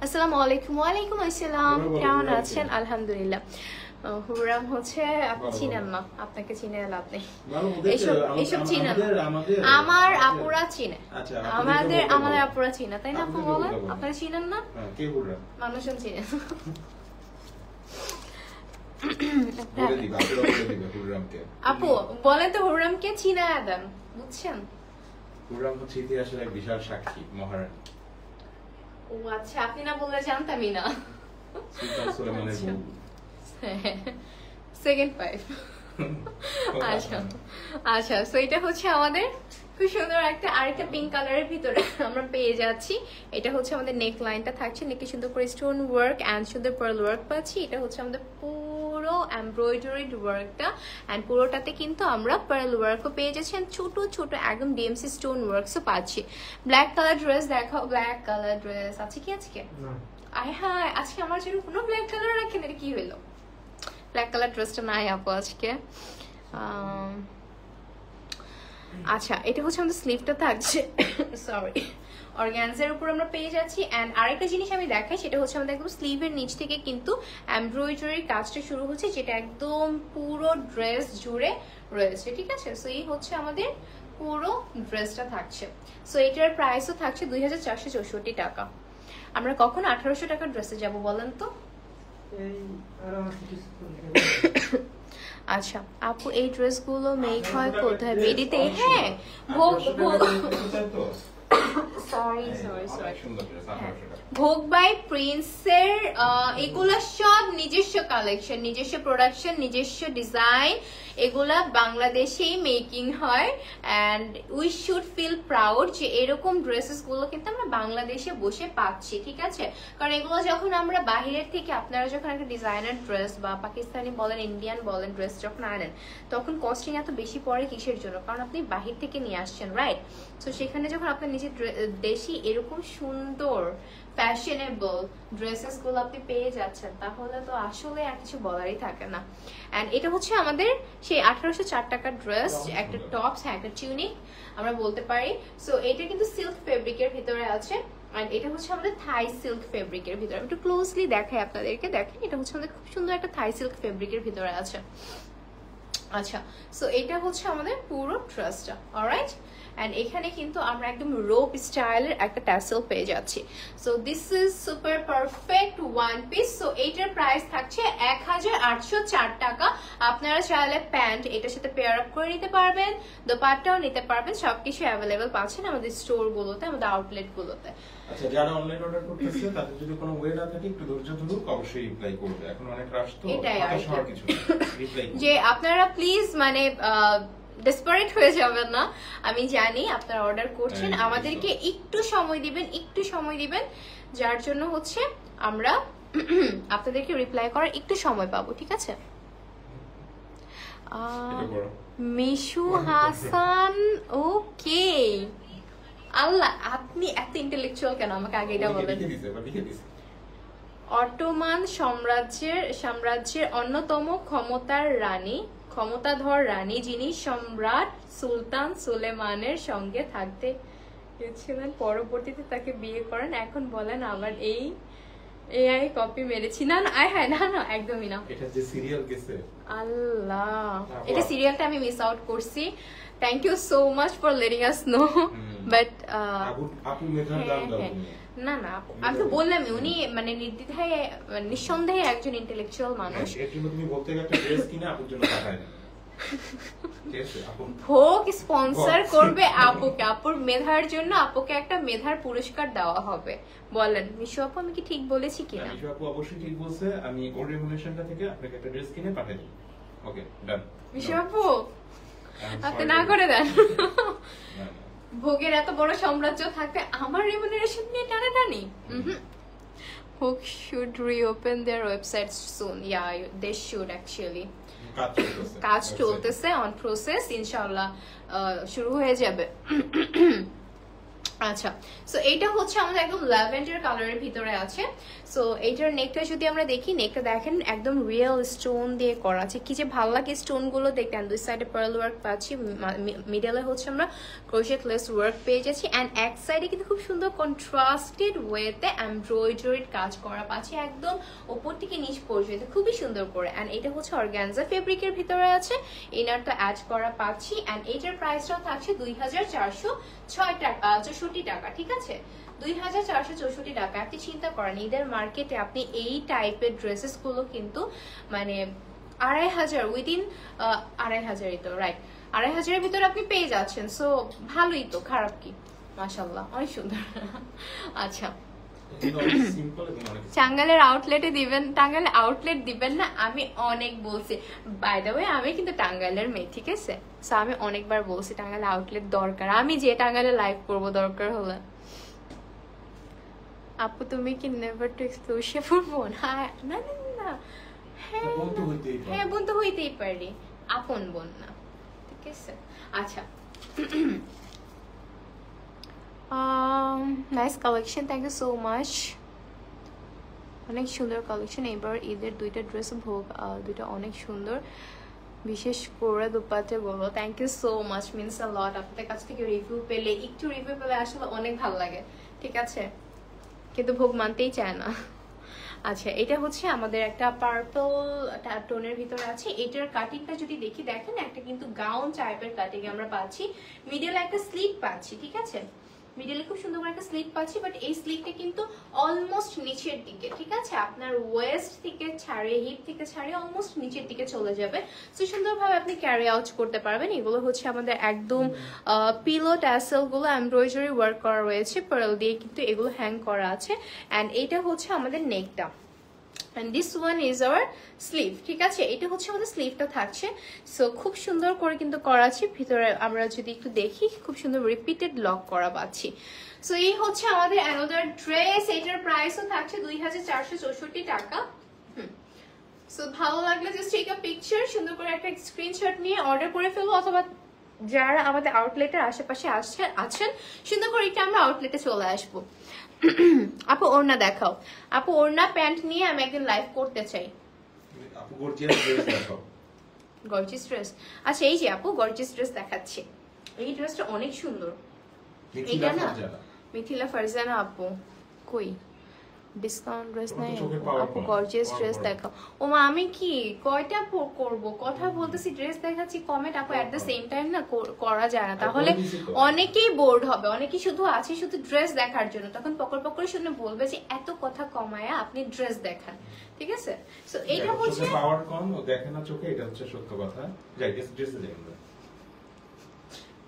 আসসালামু আলাইকুম। ওয়ালাইকুম আসসালাম, কেমন আছেন? আলহামদুলিল্লাহ। হুররাম হচ্ছে আপনি চিনেন না, আপনাকে চিনে লাভ নেই। ভালো, ওদের এইসব চিনেন আমাদের আমার আপুরা চিনে, আচ্ছা, আমাদের আপনাদের আমাদের আপুরা চিনে, তাই না আপু? আপনাদের বলেন বলতে আপনারা চিনেন না? কে হুররাম? মানুষজন চিনে। বলে দিবা, আপুরা বলে দিবা হুররামকে। আপু বলেন তো হুররামকে চিনায়া দেন, বুঝছেন? হুররাম হচ্ছে ইতিহাসের এক বিশাল সাক্ষী, মহারানী। ও আচ্ছা, আপনি না বললে জানতামই না। সুলতান সুলেমানের বউ। সেকেন্ড 5। আচ্ছা আচ্ছা, সো এটা হচ্ছে আমাদের খুব সুন্দর একটা আরেকটা পিঙ্ক কালারের ভিতরে আমরা পেয়ে যাচ্ছি। এটা হচ্ছে আমাদের নেক লাইনটা থাকছে, নেকে সুন্দর করে স্টোন ওয়ার্ক এন্ড সুন্দর পার্ল ওয়ার্ক পাচ্ছি। এটা হচ্ছে আমাদের পুরো এমব্রয়ডারিড ওয়ার্কটা, এন্ড পুরোটাতে কিন্তু আমরা পার্ল ওয়ার্কও পেয়ে যাচ্ছি, এন্ড ছোট ছোট একদম ডিএমসি স্টোন ওয়ার্কসও পাচ্ছি। ব্ল্যাক কালার ড্রেস দেখাও, ব্ল্যাক কালার ড্রেস আছে কি আজকে? আয় হায়, আজকে আমার জন্য কোনো ব্ল্যাক কালার রাখেন, এটা কি হলো? ব্ল্যাক কালার ড্রেসটা নাই আপু আজকে। আচ্ছা, এটা হচ্ছে আমাদের স্লিভটা থাকছে, সরি, অর্গানজার উপর আমরা পেয়ে যাচ্ছি। এন্ড আরেকটা জিনিস আমি দেখাই, সেটা হচ্ছে আমাদের একদম স্লিভের নিচ থেকে কিন্তু এমব্রয়ডারির কাজটা শুরু হচ্ছে, যেটা একদম পুরো ড্রেস জুড়ে রয়েছে, ঠিক আছে? সো এই হচ্ছে আমাদের পুরো ড্রেসটা থাকছে। সো এটার প্রাইসও থাকছে 2464 টাকা। আমরা কখন 1800 টাকার ড্রেসে যাব বলেন তো? আচ্ছা আপু, এই ড্রেসগুলো মেক হয় কোথায়? বেডিতে? হ্যাঁ, ভোগ বাই প্রিন্সের এগুলা সব নিজস্ব কালেকশন, নিজস্ব প্রোডাকশন, নিজস্ব ডিজাইন, এগুলা বাংলাদেশেই মেকিং হয়। And we should feel proud যে এরকম ড্রেসেস গুলো কিন্তু আমরা বাংলাদেশে বসে পাচ্ছি, ঠিক আছে? কারণ এগুলো যখন আমরা বাহিরের থেকে, আপনারা যখন একটা ডিজাইনার ড্রেস বা পাকিস্তানি বলেন, ইন্ডিয়ান বলেন, ড্রেস যখন আনেন, তখন কস্টিং এত বেশি পড়ে কিসের জন্য? কারণ আপনি বাহির থেকে নিয়ে আসছেন, রাইট? তো সেখানে যখন আপনার নিজের দেশি এরকম সুন্দর ফ্যাশনেবল ড্রেসেস গুলো আপনি পেয়ে যাচ্ছেন, তাহলে তো আসলে আর কিছু বলারই থাকে না। এন্ড এটা হচ্ছে আমাদের সেই 1804 টাকার ড্রেস, একটা টপস, হ্যাঁ একটা টিউনিক আমরা বলতে পারি। সো এটা কিন্তু সিল্ক ফেব্রিকের ভিতরে আছে, এন্ড এটা হচ্ছে আমাদের থাই সিল্ক ফেব্রিকের ভিতরে। আমি একটু ক্লোজলি দেখাই আপনাদেরকে, দেখেন এটা হচ্ছে আমাদের খুব সুন্দর একটা থাই সিল্ক ফেব্রিকের ভিতরে আছে। আচ্ছা, সো এটা হচ্ছে আমাদের পুরো ড্রেসটা, অলরাইট? এন্ড এখানে কিন্তু আমরা একদম রোপ স্টাইলের একটা ট্যাসেল পেয়ে যাচ্ছি। So this is super perfect one piece. So এইটার প্রাইস থাকছে 1804 টাকা। আপনারা চাইলে প্যান্ট এটার সাথে পেয়ার আপ করে নিতে পারবেন, দোপাট্টাও নিতে পারবেন, সবকিছু অ্যাভেলেবেল পাচ্ছেন আমাদের স্টোর গুলোতে, আমাদের আউটলেট গুলোতে। আচ্ছা, যারা অনলাইন অর্ডার করতেছে তাদের যদি কোনো ওয়ে না থাকে, একটু ধৈর্য ধরুক, অবশ্যই রিপ্লাই করবে। এখন অনেক রাশ তো, এটাই আর কিছু রিপ্লাই যে আপনারা প্লিজ মানে ডেসপারেট হয়ে যাবেন না। আমি জানি আপনারা অর্ডার করছেন, আমাদেরকে একটু সময় দিবেন, একটু সময় দিবেন, যার জন্য হচ্ছে আমরা আপনাদেরকে রিপ্লাই করার একটু সময় পাবো, ঠিক আছে? মিশু হাসান, ওকে। আল্লাহ, আপনি এত ইন্টেলেকচুয়াল কেন? আমাকে আগে এটা বলেন। অটোমান সাম্রাজ্যের অন্যতম ক্ষমতাধর রানী, যিনি সম্রাট সুলতান সুলেমানের সঙ্গে থাকতে গেছিলেন, পরবর্তীতে তাকে বিয়ে করেন। এখন বলেন আবার এই এআই কপি মেরেছি? না না, আয় হায়, না না, একদমই না। এটা যে সিরিয়াল গেছে, আল্লাহ, এটা সিরিয়ালটা আমি মিস আউট করছি। Thank you so much for letting us know. But আপু মেধার দাম দাও। না না, আমি তো বললাম উনি মানে নির্দ্বিধায়, নিঃসন্দেহে একজন ইন্টেলেকচুয়াল মানুষ। এর জন্য তুমি বলতে গেলে একটা ড্রেস কিনে আপুর জন্য পাঠায় না, ভোগ স্পন্সর করবে আপুকে, আপুর মেধার জন্য আপুকে একটা মেধার পুরস্কার দেওয়া হবে। বলেন মিশু আপু, আমি কি ঠিক বলেছি কিনা? মিশু আপু অবশ্যই ঠিক বলছে। আমি ওর রেমুনেশনটা থেকে আপনাকে একটা ড্রেস কিনে পাঠিয়ে দিই। ওকে, ডান। মিশু আপু আপনি না করে দেন। ভোগের এত বড় সাম্রাজ্য থাকতে আমার রেমুনারেশন নিয়ে টানাটানি। Hook should reopen their website soon. Yeah, they should actually. কাজ চলতেছে, অন প্রসেস, ইনশাআল্লাহ শুরু হয়ে যাবে। আচ্ছা, সো এইটা হচ্ছে আমাদের একদম ল্যাভেন্ডার কালারের ভিতরে আছে। সো এইটার নেকটা যদি আমরা দেখি, নেকটা দেখেন একদম রিয়েল স্টোন দিয়ে করা আছে, কি যে ভালো লাগে স্টোন গুলো দেখতে। দুই সাইডে পার্ল ওয়ার্ক পাচ্ছি, মিডলে হচ্ছে আমরা ক্রোশেট লেস ওয়ার্ক পেয়ে যাচ্ছি, অ্যান্ড এক সাইডে কিন্তু খুব সুন্দর কন্ট্রাস্টেড ওয়েতে এমব্রয়ডারিড কাজ করা পাচ্ছি একদম উপর থেকে নিচ পর্যন্ত, খুবই সুন্দর করে। অ্যান্ড এটা হচ্ছে অর্গানজা ফেব্রিকের ভিতরে আছে, ইনারটা অ্যাড করা পাচ্ছি। অ্যান্ড এইটার প্রাইসটাও থাকছে 2406 টাকা, 64 টাকা, ঠিক আছে, 2464 টাকা। আপনি চিন্তা করেন ঈদের মার্কেটে আপনি এই টাইপের ড্রেসেস গুলো কিন্তু মানে 2500 উইদিন 2500ই তো রাইট, 2500-এর ভিতরে আপনি পেয়ে যাচ্ছেন। সো ভালোই তো, খারাপ কি, মাশাআল্লাহ অনেক সুন্দর। আচ্ছা, টাঙ্গাইলের আউটলেটে দিবেন, টাঙ্গাইলে আউটলেট দিবেন না, আমি অনেক বলছি। বাই দ্য ওয়ে আমি কিন্তু টাঙ্গাইলের মেয়ে, ঠিক আছে, সো আমি অনেকবার বলছি টাঙ্গাইলে আউটলেট দরকার, আমি যে টাঙ্গাইলে লাইভ করব দরকার হলে। আপু তুমি কি নেভার টু এক্সক্লুসিভ বোন? হ্যাঁ, না না না, হ্যাঁ হ্যাঁ, বোন তো হইতেই পারি, আপন বোন না, ঠিক আছে। আচ্ছা, nice collection, thank you so much, অনেক সুন্দর কালেকশন। এবার ঈদের দুইটা ড্রেস ভোগ, দুইটা অনেক সুন্দর, বিশেষ করে দুপাটে বলো। Thank you so much, means a lot. আপনাদের কাছ থেকে রিভিউ পেলে, একটু রিভিউ পেলে আসলে অনেক ভালো লাগে, ঠিক আছে, কিন্তু ভোগ মানতেই চায় না। আচ্ছা, এটা হচ্ছে আমাদের একটা পার্পল টোনের ভিতরে আছে। এটার কাটিংটা যদি দেখি, দেখেন একটা কিন্তু গাউন টাইপের কাটিং আমরা পাচ্ছি, মিডলে একটা স্লিট পাচ্ছি, ঠিক আছে, মিডলে খুব সুন্দর করে একটা স্লিট পাচ্ছি, বাট এই স্লিটটা কিন্তু অলমোস্ট নিচের দিকে, ঠিক আছে, আপনার ওয়েস্ট থেকে ছাড়িয়ে, হিপ থেকে ছাড়িয়ে অলমোস্ট নিচের দিকে চলে যাবে। সো সুন্দরভাবে আপনি ক্যারি আউট করতে পারবেন। এগুলো হচ্ছে আমাদের একদম পিলো ট্যাসেল গুলো এমব্রয়ডারি ওয়ার্ক করা রয়েছে, পার্ল দিয়ে কিন্তু এগুলো হ্যাং করা আছে। অ্যান্ড এটা হচ্ছে আমাদের নেকটা, and this one is our sleeve, ঠিক আছে, এটা হচ্ছে আমাদের স্লিভটা থাকছে। সো খুব সুন্দর করে কিন্তু করা আছে, ভিতরে আমরা যদি একটু দেখি খুব সুন্দর রিপিটেড লক করা পাচ্ছি। সো এই হচ্ছে আমাদের অ্যানাদার ড্রেস, এটার প্রাইসও থাকছে 2464 টাকা। সো ভালো লাগলে জাস্ট টেক আ পিকচার, সুন্দর করে একটা স্ক্রিনশট নিয়ে অর্ডার করে ফেলবো, অথবা যারা আমাদের আউটলেটের আশেপাশে আছেন সুন্দর করে একটু আমরা আউটলেটে চলে আসবো। আপু ওড়না দেখাও, আপু ওড়না প্যান্ট নিয়ে আমি একদিন লাইভ করতে চাই। আপু গর্জিয়াস ড্রেস দেখাও। গর্জিয়াস ড্রেস, আচ্ছা এই যে আপু গর্জিয়াস ড্রেস দেখাচ্ছি, এই ড্রেসটা অনেক সুন্দর। এটা না মিথিলা ফারজানা আপু, কই ডিসকাউন্ট ড্রেস নাই আপু, গর্জিয়াস ড্রেস দেখাও। ও মা আমি কি কয়টা করব, কথা বলতেছি ড্রেস দেখাচ্ছি, কমেন্ট আপু এট দ্য সেম টাইম না করা যায় না, তাহলে অনেকেই বোর্ড হবে, অনেকেই শুধু আছে শুধু ড্রেস দেখার জন্য, তখন পকর পকর শুনে বলবে যে এত কথা কমায়া আপনি ড্রেস দেখান, ঠিক আছে। সো এইটা হচ্ছে পাওয়ার কম, ও দেখে না চোখে, এটা হচ্ছে সত্য কথা। যাই ড্রেসে যাই আমরা,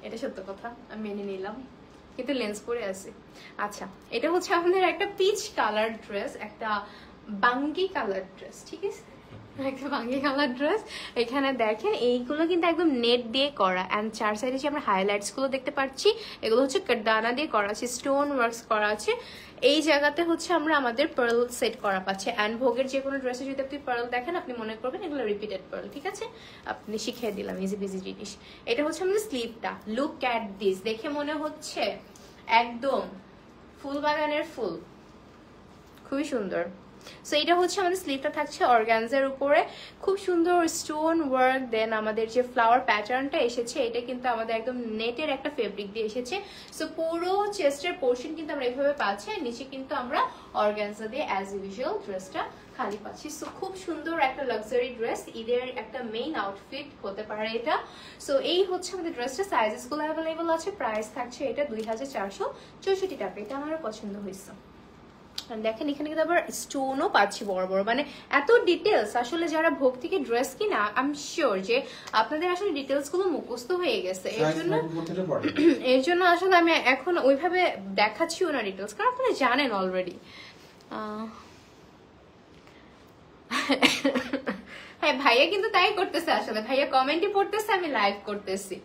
এটা সত্য কথা, আমি মেনে নিলাম, কিন্তু লেন্স পরে আছে। আচ্ছা, এটা হচ্ছে আমাদের একটা পিচ কালার ড্রেস, একটা বাঙ্গি কালার ড্রেস, ঠিক আছে, একটা বাঙ্গি কালার ড্রেস। এখানে দেখেন এইগুলো কিন্তু একদম নেট দিয়ে করা, অ্যান্ড চার সাইডে যে আমরা হাইলাইটস গুলো দেখতে পাচ্ছি এগুলো হচ্ছে কাটদানা দিয়ে করা আছে, স্টোন ওয়ার্কস করা আছে। এই জায়গাতে হচ্ছে আমরা আমাদের পার্ল সেট করা পাচ্ছি, অ্যান্ড ভোগের যে কোনো ড্রেসে যদি আপনি পার্ল দেখেন আপনি মনে করবেন এগুলো রিপিটেড পার্ল, ঠিক আছে, আপনি শিখিয়ে দিলাম ইজি বিজি জিনিস। এটা হচ্ছে আমাদের স্লিভটা, লুক অ্যাট দিস, দেখে মনে হচ্ছে একদম ফুল বাগানের ফুল, খুবই সুন্দর। সো এটা হচ্ছে আমাদের স্লিভটা থাকছে অর্গানজার উপরে, খুব সুন্দর স্টোন ওয়ার্ক, দেন আমাদের যে ফ্লাওয়ার প্যাটার্নটা এসেছে এটা কিন্তু আমাদের একদম নেটের একটা ফেব্রিক দিয়ে এসেছে। সো পুরো চেস্টের পোর্শন কিন্তু আমরা এইভাবে পাচ্ছি, নিচে কিন্তু আমরা অর্গানজা দিয়ে অ্যাজ ইউজুয়াল ড্রেসটা খালি পাচ্ছি। সো খুব সুন্দর একটা লাক্সারি ড্রেস, ঈদের একটা মেইন আউটফিট হতে পারে এটা। সো এই হচ্ছে আমাদের ড্রেসটা, সাইজেস গুলো অ্যাভেলেবল আছে, প্রাইস থাকছে এটা 2464 টাকা। এটা আমার পছন্দ হয়েছে। দেখেন এখানে কিন্তু আবার স্টোনও পাচ্ছি বড় বড়, মানে এত ডিটেলস। আসলে যারা ভোগ থেকে ড্রেস কিনা আই এম শিওর যে আপনাদের আসলে ডিটেলস গুলো মুখস্থ হয়ে গেছে, এর জন্য আসলে আমি এখন ওইভাবে দেখাচ্ছিও না ডিটেলস, কারণ আপনারা জানেন অলরেডি। হ্যাঁ ভাইয়া কিন্তু তাই করতেছে, আসলে ভাইয়া কমেন্টই পড়তেছে, আমি লাইভ করতেছি,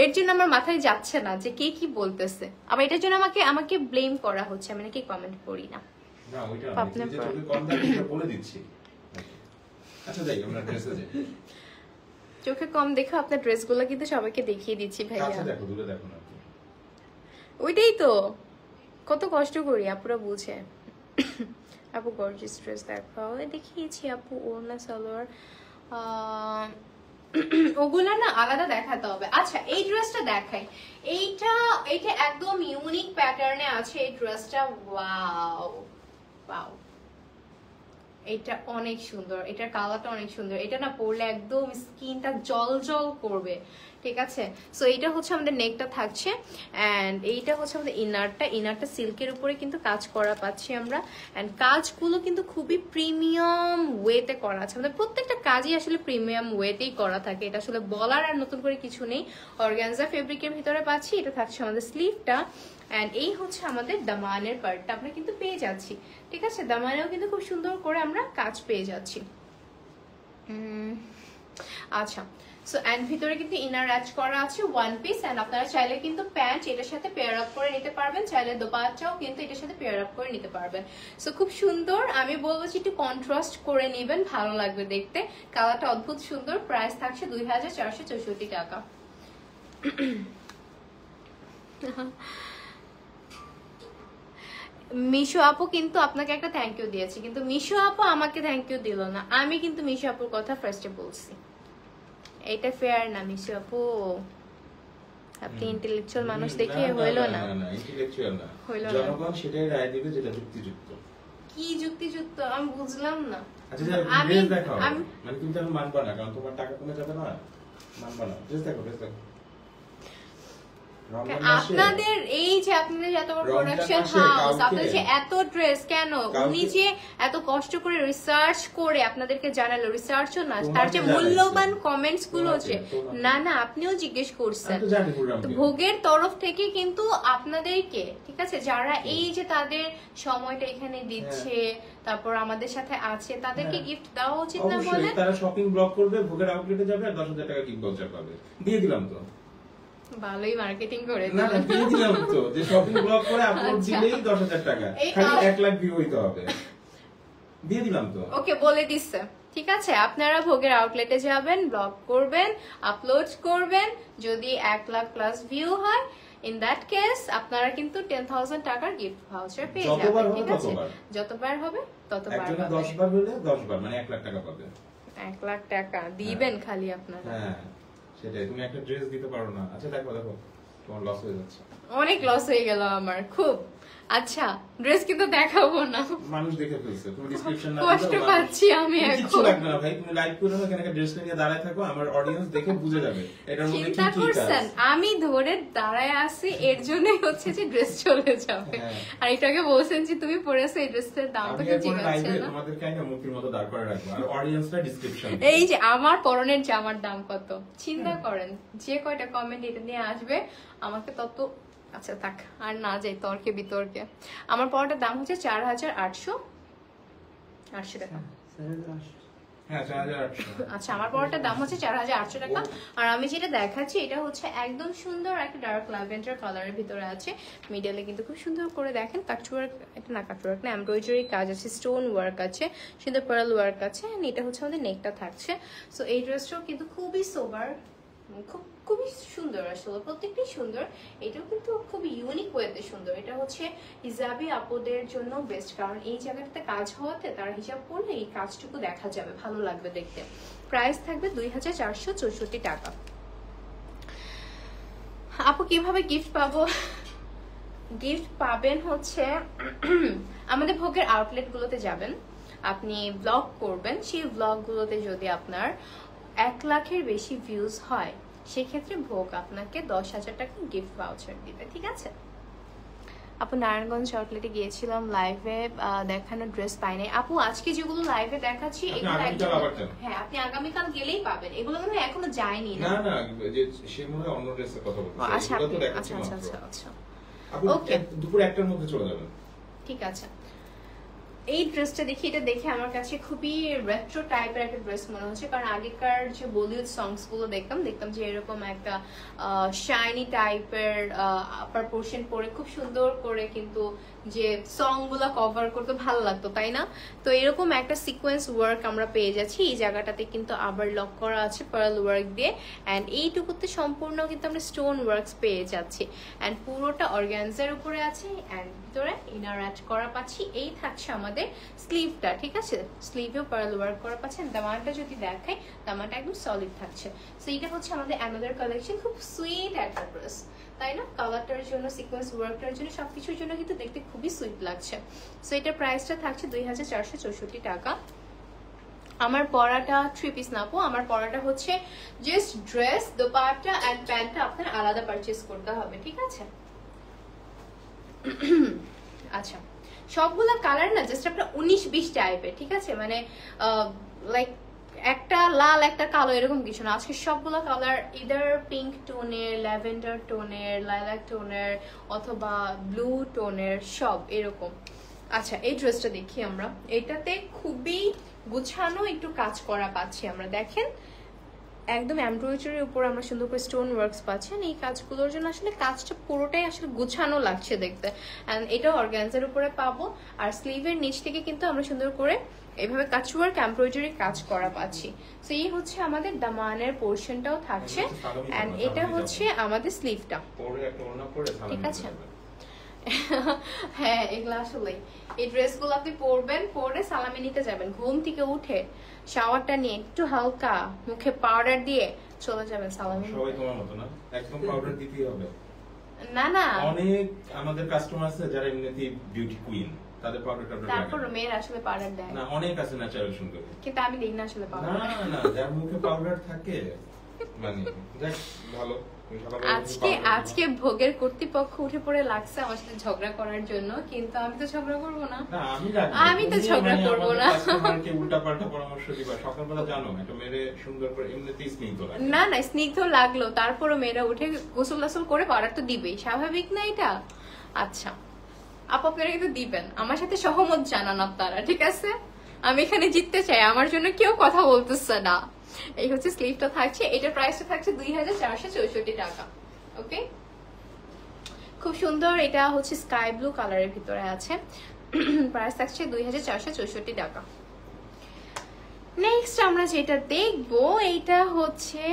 এর জন্য আমার মাথায় যাচ্ছে না যে কে কি বলতেছে, আবার এটার জন্য আমাকে ব্লেম করা হচ্ছে, আমি নাকি কমেন্ট পড়ি না। চোখে কম দেখো, আপনার ড্রেসগুলো কিন্তু সবাইকে দেখিয়ে দিচ্ছি ভাইয়া। ওইটাই তো, কত কষ্ট করি, আপুরা বুঝে। আপু গর্জিয়াস ড্রেস দেখাও, দেখিয়েছি আপু ওড়না সালোয়ার, ওগুলা না আলাদা দেখাতে হবে। আচ্ছা এই ড্রেসটা দেখাই, এইটা একদম ইউনিক প্যাটার্নে আছে এই ড্রেসটা। ওয়াও ওয়াও, এটা অনেক সুন্দর, এটার কালারটা অনেক সুন্দর। এটা না পরলে একদম স্কিনটা জল জল করবে, ঠিক আছে। সো এইটা হচ্ছে আমাদের নেকটা থাকছে, অ্যান্ড এইটা হচ্ছে আমাদের ইনারটা সিল্কের উপরে কিন্তু কাজ করা পাচ্ছি আমরা। অ্যান্ড কাজগুলো কিন্তু খুবই প্রিমিয়াম ওয়েতে করা আছে, আমাদের প্রত্যেকটা কাজই আসলে প্রিমিয়াম ওয়েতেই করা থাকে, এটা আসলে বলার আর নতুন করে কিছু নেই। অর্গানজা ফেব্রিকের ভিতরে পাচ্ছি, এটা থাকছে আমাদের স্লিভটা, অ্যান্ড এই হচ্ছে আমাদের দামানের পার্টটা আমরা কিন্তু পেয়ে যাচ্ছি, ঠিক আছে। দামানেও কিন্তু খুব সুন্দর করে আমরা কাজ পেয়ে যাচ্ছি। আচ্ছা, সো এন্ড ভিতরে কিন্তু ইনার অ্যাড করা আছে ওয়ান পিস, এন্ড আপনারা চাইলে কিন্তু প্যান্ট এটার সাথে পেয়ার আপ করে নিতে পারবেন, চাইলে দোপাট্টাও কিন্তু এটার সাথে পেয়ার আপ করে নিতে পারবেন। সো খুব সুন্দর, আমি বলবো যে একটু কন্ট্রাস্ট করে নেবেন, ভালো লাগবে দেখতে। কালারটা অদ্ভুত সুন্দর, প্রাইস থাকছে 2464 টাকা। মিশো আপু কিন্তু আপনাকে একটা থ্যাংক ইউ দিয়েছে, কিন্তু মিশো আপু আমাকে থ্যাংক ইউ দিল না, আমি কিন্তু মিশো আপুর কথা ফার্স্টে বলছি। এটা ফেয়ার না মিশো আপু, আপনি ইন্টেলেকচুয়াল মানুষ দেখে হইলো না। না ইন্টেলেকচুয়াল না, হইলো না, জনগণ সেটাই রায় দিবে যেটা যুক্তিযুক্ত। কি যুক্তিযুক্ত আমি বুঝলাম না। আচ্ছা আমি দেখাও, মানে তুমি তো মানবা না, কারণ তোমার টাকা কমে যাবে না, মানবা না। ড্রেস দেখো, ড্রেস দেখো। আপনাদের এই যে আপনাদের এত বড় প্রোডাকশন হাউস, আপনাদের যে এত ড্রেস, কেন উনি যে এত কষ্ট করে রিসার্চ করে আপনাদেরকে জানালো, রিসার্চও না, তার যে মূল্যবান কমেন্টস গুলো যে না না আপনিও জিজ্ঞেস করছেন, তো ভোগের তরফ থেকে কিন্তু আপনাদেরকে, ঠিক আছে, যারা এই যে তাদের সময়টা এখানে দিচ্ছে, তারপর আমাদের সাথে আছে, তাদেরকে গিফট দেওয়া উচিত না বলেন? তারা শপিং ব্লগ করবে, ভোগের আউটলেটে যাবে আর 10,000 টাকা গিফট ভাউচার পাবে। দিয়ে দিলাম তো, ভালোই মার্কেটিং করে না না দিয়ে দিলাম তো, যে শপিং ব্লগ করে আপলোড দিলেই 10,000 টাকা, খালি 1 লাখ ভিউ হইতে হবে, দিয়ে দিলাম তো। ওকে বলে দিচ্ছে, ঠিক আছে। আপনারা ভোগের আউটলেটে যাবেন, ব্লগ করবেন, আপলোড করবেন, যদি 1 লাখ প্লাস ভিউ হয়, ইন দ্যাট কেস আপনারা কিন্তু 10,000 টাকার গিফট ভাউচার পেয়ে যাবেন, ঠিক আছে। যতবার হবে ততবার একজনে 10 বার হলে 10 বার, মানে 1 লাখ টাকা পাবে। 1 লাখ টাকা দিবেন খালি আপনারা। হ্যাঁ সেটাই, তুমি একটা ড্রেস দিতে পারো না। আচ্ছা দেখো দেখো, তোমার লস হয়ে যাচ্ছে। অনেক লস হয়ে গেল আমার খুব। আচ্ছা ড্রেস কিন্তু দেখাবো না, মানুষ দেখে ফেলছে, তুমি ডেসক্রিপশন না কষ্ট পাচ্ছি আমি এখন। কিছু লাগবে না ভাই, তুমি লাইভ করে এখানে একটা ড্রেস নিয়ে দাঁড়ায় থাকো, আমার অডিয়েন্স দেখে বুঝে যাবে এটার মধ্যে কি কি কাজ। আমি ধরে দাঁড়ায় আছি এর জন্যই হচ্ছে যে ড্রেস চলে যাবে, আর এটাকে বলছেন যে তুমি পরেছো এই ড্রেসের দাম তো কি ঠিক আছে না, তোমাদের কেন মুক্তির মতো দাঁড় করে রাখবো, আর অডিয়েন্সরা ডেসক্রিপশন। এই যে আমার পরনের জামার দাম কত চিন্তা করেন, যে কয়টা কমেন্ট এটা নিয়ে আসবে আমাকে তত। আচ্ছা থাক আর না যাই তর্কে বিতর্কে। আমার পরটার দাম হচ্ছে 4,800 টাকা। আচ্ছা আমার পরটার দাম হচ্ছে 4,800 টাকা। আর আমি যেটা দেখাচ্ছি এটা হচ্ছে একদম সুন্দর একটা ডার্ক ল্যাভেন্ডার কালারের ভিতরে আছে, মিডলে কিন্তু খুব সুন্দর করে দেখেন কাটওয়ার্ক, এটা না কাটওয়ার্ক না, এমব্রয়ডারি কাজ আছে, স্টোন ওয়ার্ক আছে, সুন্দর পার্ল ওয়ার্ক আছে, এন্ড এটা হচ্ছে আমাদের নেকটা থাকছে। সো এই ড্রেসটাও কিন্তু খুবই সোবার, খুবই সুন্দর, আসলে প্রত্যেকটাই সুন্দর। এটাও কিন্তু খুব ইউনিক ওয়েতে সুন্দর। এটা হচ্ছে হিজাবি আপুদের জন্য বেস্ট, কারণ এই জায়গাটাতে কাজ হওয়াতে তারা হিজাব পরলে এই কাজটুকু দেখা যাবে, ভালো লাগবে দেখতে। প্রাইস থাকবে 2,464 টাকা। আপু কিভাবে গিফট পাবো? গিফট পাবেন হচ্ছে আমাদের ভোগের আউটলেট গুলোতে যাবেন, আপনি ব্লগ করবেন, সেই ব্লগ গুলোতে যদি আপনার 1 লাখের বেশি ভিউজ হয় সেক্ষেত্রে ভোগ আপনাকে 10,000 টাকা গিফট ভাউচার দিবে, ঠিক আছে। আপু নারায়ণগঞ্জ আউটলেটে গিয়েছিলাম লাইভে, দেখানো ড্রেস পাই নাই। আপু আজকে যেগুলো লাইভে দেখাচ্ছি এগুলো হ্যাঁ আপনি আগামীকাল গেলেই পাবেন, এগুলো মনে হয় এখনো যায়নি না। না না যে সে মনে হয় অন্য ড্রেসের কথা বলছে। আচ্ছা আচ্ছা আচ্ছা আচ্ছা আপু দুপুর 1টার মধ্যে চলে যাবেন, ঠিক আছে। এই ড্রেসটা দেখি, এটা দেখে আমার কাছে খুবই রেট্রো টাইপের একটা ড্রেস মনে হচ্ছে, কারণ আগেকার যে বলিউড সংস গুলো দেখতাম যে এরকম একটা শাইনি টাইপের আপার পোর্শন পরে খুব সুন্দর করে কিন্তু যে সং গুলা কভার করতে ভালো লাগতো, তাই না? তো এরকম একটা সিকোয়েন্স ওয়ার্ক আমরা পেয়ে যাচ্ছি। এই জায়গাটাতে কিন্তু আবার লক করা আছে পার্ল ওয়ার্ক দিয়ে, অ্যান্ড এইটুকুতে সম্পূর্ণ কিন্তু আমরা স্টোন ওয়ার্কস পেয়ে যাচ্ছি, অ্যান্ড পুরোটা অর্গানজার উপরে আছে, অ্যান্ড ভিতরে ইনার অ্যাড করা পাচ্ছি। এই থাকছে আমাদের স্লিভটা, ঠিক আছে? স্লিভেও পার্ল ওয়ার্ক করা পাচ্ছেন। দামানটা যদি দেখাই, দামানটা একদম সলিড থাকছে। সো এটা হচ্ছে আমাদের অ্যানাদার কালেকশন, খুব সুইট একটা ড্রেস, তাই না? কালারটার জন্য, সিকোয়েন্স ওয়ার্কটার জন্য, সবকিছুর জন্য কিন্তু দেখতে খুবই সুইট লাগছে। সো এটার প্রাইসটা থাকছে 2464 টাকা। আমার পরাটা 3 পিস নাপো, আমার পরাটা হচ্ছে জাস্ট ড্রেস, দোপাট্টা এন্ড প্যান্টটা আপনার আলাদা পারচেজ করতে হবে, ঠিক আছে? আচ্ছা, সবগুলা কালার না জাস্ট আপনার 19-20 টাইপের, ঠিক আছে? মানে লাইক একটা লাল একটা কালো এরকম কিছু না। আজকে সবগুলো কালার ইদার পিঙ্ক টোনের, ল্যাভেন্ডার টোনের, লাইলাক টোনের অথবা ব্লু টোনের, সব এরকম। আচ্ছা, এই ড্রেসটা দেখি আমরা। এটাতে খুবই গুছানো একটু কাজ করা পাচ্ছি আমরা, দেখেন একদম এমব্রয়ডারির উপর আমরা সুন্দর করে স্টোন ওয়ার্কস পাচ্ছি। এই কাজগুলোর জন্য আসলে কাজটা পুরোটাই আসলে গুছানো লাগছে দেখতে। এন্ড এটা অর্গানজার উপরে পাবো, আর স্লিভের নিচ থেকে কিন্তু আমরা সুন্দর করে এইভাবে কাচওয়ার্ক এমব্রয়ডারি কাজ করা পাচ্ছি। সো এই হচ্ছে আমাদের দামানের পোর্শনটাও থাকছে, এন্ড এটা হচ্ছে আমাদের স্লিভটা, ঠিক আছে? হ্যাঁ, এগুলো আসলে এই ড্রেসগুলো আপনি পরবেন, পরে সালামি নিতে যাবেন, ঘুম থেকে উঠে শাওয়ারটা নিয়ে একটু হালকা মুখে পাউডার দিয়ে চলে যাবেন সালামি। সবাই তোমার মতো না, একদম পাউডার দিতেই হবে না না, অনেক আমাদের কাস্টমার আছে যারা এমনিতেই বিউটি কুইন, তাদের পাউডার টাউডার লাগে। তারপর মেয়ের আসলে পাউডার দেয় না, অনেক আছে ন্যাচারাল সুন্দর, কিন্তু আমি দিই না আসলে পাউডার। না না, যার মুখে পাউডার থাকে মানে যাক ভালো। আজকে ভোগের কর্তৃপক্ষ উঠে পড়ে লাগছে আমার সাথে ঝগড়া করার জন্য, কিন্তু আমি তো ঝগড়া করবো না, আমি তো ঝগড়া করবো না। উল্টাপাল্টা পরামর্শ দিবা সকালবেলা, জানো একটা মেয়ে সুন্দর করে এমনিতেই স্নিগ্ধ লাগে। না না, স্নিগ্ধ লাগলো, তারপরও মেয়েরা উঠে গোসল টাসল করে পাউডার তো দিবেই, স্বাভাবিক না এটা? আচ্ছা আপু, আপনারা কিন্তু দিবেন, আমার সাথে সহমত জানান আপনারা, ঠিক আছে? আমি এখানে জিততে চাই, আমার জন্য কেউ কথা বলতেছে না। এই হচ্ছে স্লিভটা থাকছে, এটার প্রাইসটা থাকছে 2464 টাকা। ওকে, খুব সুন্দর। এটা হচ্ছে স্কাই ব্লু কালারের ভিতরে আছে, প্রাইস থাকছে 2464 টাকা। নেক্সট আমরা যেটা দেখবো, এইটা হচ্ছে,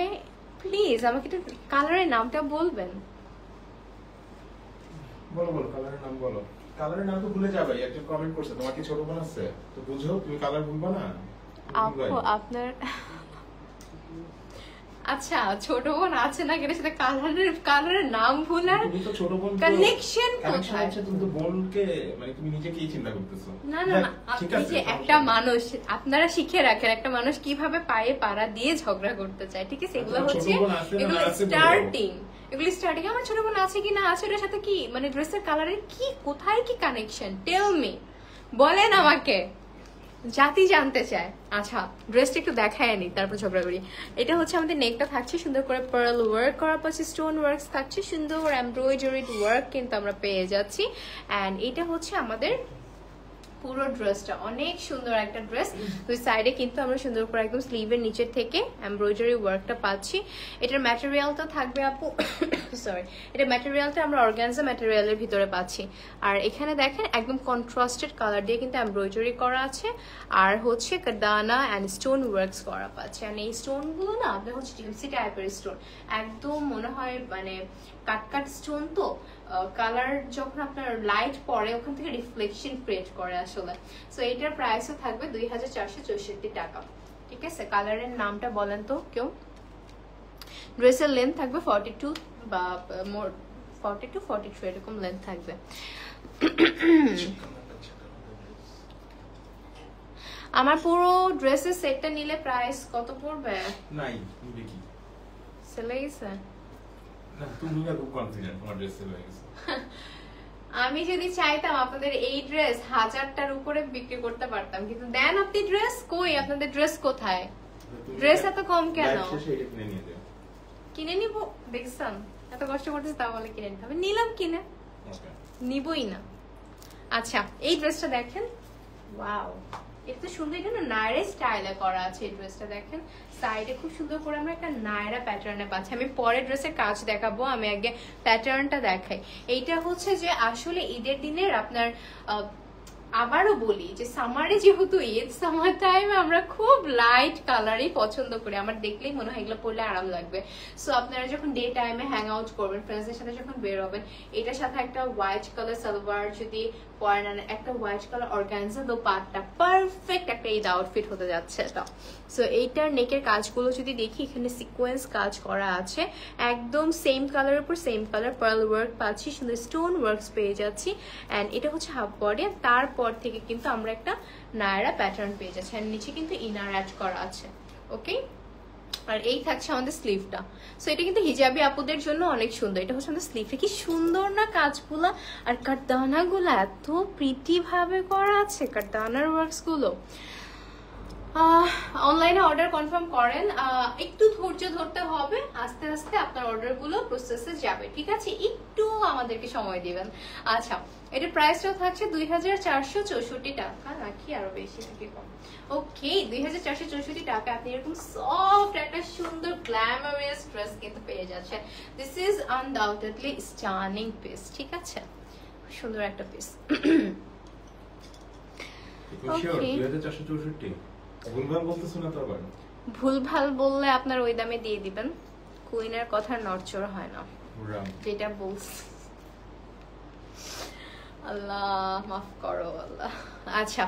প্লিজ আমাকে একটু কালারের নামটা বলবেন। বলো বলো, কালারের নাম বলো। কালারের নাম তো ভুলে যাবে, একটা কমেন্ট করছে, তোমার কি ছোট বোন আছে? তো বুঝো, তুমি কালার ভুলবা না। আপু আপনার আচ্ছা ছোট বোন আছে না, এর সাথে কালারের নাম ভুলার কানেকশন কোথায়? তুমি তো বোনকে মানে তুমি নিজে কি চিন্তা করতেছো? না না, আপনি যে একটা মানুষ, আপনারা শিখে রাখেন একটা মানুষ কিভাবে পায়ে পাড়া দিয়ে ঝগড়া করতে চায়, ঠিক আছে? এগুলো হচ্ছে এগুলো স্টার্টিং, এগুলি স্টার্টিং। আমার ছোট বোন আছে কি না আছে, ওটার সাথে কি মানে ড্রেসের কালারের কি কোথায় কি কানেকশন? টেল মি, বলেন আমাকে, জাতি জানতে চায়। আচ্ছা, ড্রেসটা একটু দেখায় নি, তারপর ঝগড়া করি। এটা হচ্ছে আমাদের নেকটা থাকছে সুন্দর করে পার্ল ওয়ার্ক করা পাচ্ছে, স্টোন ওয়ার্কস থাকছে, সুন্দর এমব্রয়ডারিড ওয়ার্ক কিন্তু আমরা পেয়ে যাচ্ছি। অ্যান্ড এটা হচ্ছে আমাদের পুরো ড্রেসটা, অনেক সুন্দর একটা ড্রেস। দুই সাইডে কিন্তু আমরা সুন্দর করে একদম স্লিভের নিচের থেকে এমব্রয়ডারি ওয়ার্কটা পাচ্ছি। এটার ম্যাটেরিয়ালটা থাকবে আপু, সরি, এটা ম্যাটেরিয়ালটা আমরা অর্গানজা ম্যাটেরিয়ালের ভিতরে পাচ্ছি। আর এখানে দেখেন একদম কন্ট্রাস্টেড কালার দিয়ে কিন্তু এমব্রয়ডারি করা আছে, আর হচ্ছে কাদানা অ্যান্ড স্টোন ওয়ার্কস করা পাচ্ছে। আর এই স্টোনগুলো না আপনার হচ্ছে জিপসি টাইপের স্টোন, একদম মনে হয় মানে কাট স্টোন, তো কালার যখন আপনার লাইট পড়ে ওখান থেকে রিফ্লেকশন ক্রিয়েট করে আসলে। সো এটার প্রাইসও থাকবে 2464 টাকা, ঠিক আছে? কালারের নামটা বলেন তো কেউ। ড্রেসের লেন্থ থাকবে 42 বা 42-43 এরকম লেন্থ থাকবে। আমার পুরো ড্রেসের সেটটা নিলে প্রাইস কত পড়বে? নাই দেখি সেলে গেছে না, তুমি না খুব কনফিডেন্ট তোমার ড্রেস সেল হয়ে গেছে। আমি যদি চাইতাম আপনাদের এই ড্রেস 1000টার উপরে বিক্রি করতে পারতাম, কিন্তু দেন আপনি ড্রেস কই? আপনাদের ড্রেস কোথায়? ড্রেস এত কম কেন? কিনে নিব, দেখছেন এত কষ্ট করতেছি, তা বলে কিনে নিতে হবে। নিলাম কিনে, নিবই না। আচ্ছা, এই ড্রেসটা দেখেন, ওয়াও, এটা তো সুন্দর, এটা না নায়রা স্টাইলে করা আছে। এই ড্রেসটা দেখেন সাইডে খুব সুন্দর করে আমরা একটা নায়রা প্যাটার্নে পাচ্ছি। আমি পরে ড্রেসের কাজ দেখাবো, আমি আগে প্যাটার্নটা দেখাই। এইটা হচ্ছে যে আসলে ঈদের দিনের আপনার আবারও বলি যে সামারে যেহেতু ঈদ, সামার টাইমে আমরা খুব লাইট কালারই পছন্দ করি। আমার দেখলেই মনে হয় এগুলো পরলে আরাম লাগবে। সো আপনারা যখন ডে টাইমে হ্যাং আউট করবেন, ফ্রেন্ডসদের সাথে যখন বের হবেন, এটার সাথে একটা হোয়াইট কালার সালোয়ার যদি পরেন, একটা white colour organza dupatta, perfect একটা ঈদ আউটফিট হতে যাচ্ছে এটা। সো এইটার নেকের কাজগুলো যদি দেখি, এখানে সিকোয়েন্স কাজ করা আছে, একদম সেম কালারের উপর সেম কালার পার্ল ওয়ার্ক পাচ্ছি, সুন্দর স্টোন ওয়ার্কস পেয়ে যাচ্ছি। অ্যান্ড এটা হচ্ছে হাফ বডি, তারপর থেকে কিন্তু আমরা একটা নায়রা প্যাটার্ন পেয়ে যাচ্ছি। আর নিচে কিন্তু ইনার অ্যাড করা আছে। ওকে, আর এই থাকছে আমাদের স্লিভটা। সো এটা কিন্তু হিজাবি আপুদের জন্য অনেক সুন্দর। এটা হচ্ছে আমাদের স্লিভটা, কি সুন্দর না কাজগুলা, আর কাটদানাগুলো এত প্রিটি ভাবে করা আছে, কাটদানার ওয়ার্কস গুলো। অনলাইনে অর্ডার কনফার্ম করেন, একটু ধৈর্য ধরতে হবে, আস্তে আস্তে আপনার অর্ডার গুলো প্রসেসে যাবে, ঠিক আছে? একটু আমাদেরকে সময় দিবেন। আচ্ছা, এটার প্রাইসটাও থাকছে 2464 টাকা, নাকি আরো বেশি নাকি কম? ওকে, 2464 টাকা আপনি এরকম সফট একটা সুন্দর গ্ল্যামারাস ড্রেস কিন্তু পেয়ে যাচ্ছেন। This is undoubtedly stunning piece, ঠিক আছে? সুন্দর একটা পিস। ভুলভাল বললে আপনার ওই দামে দিয়ে দিবেন। কুইনের কথা নড়চড় হয় না, যেটা বলছি। আল্লাহ মাফ করো আল্লাহ। আচ্ছা,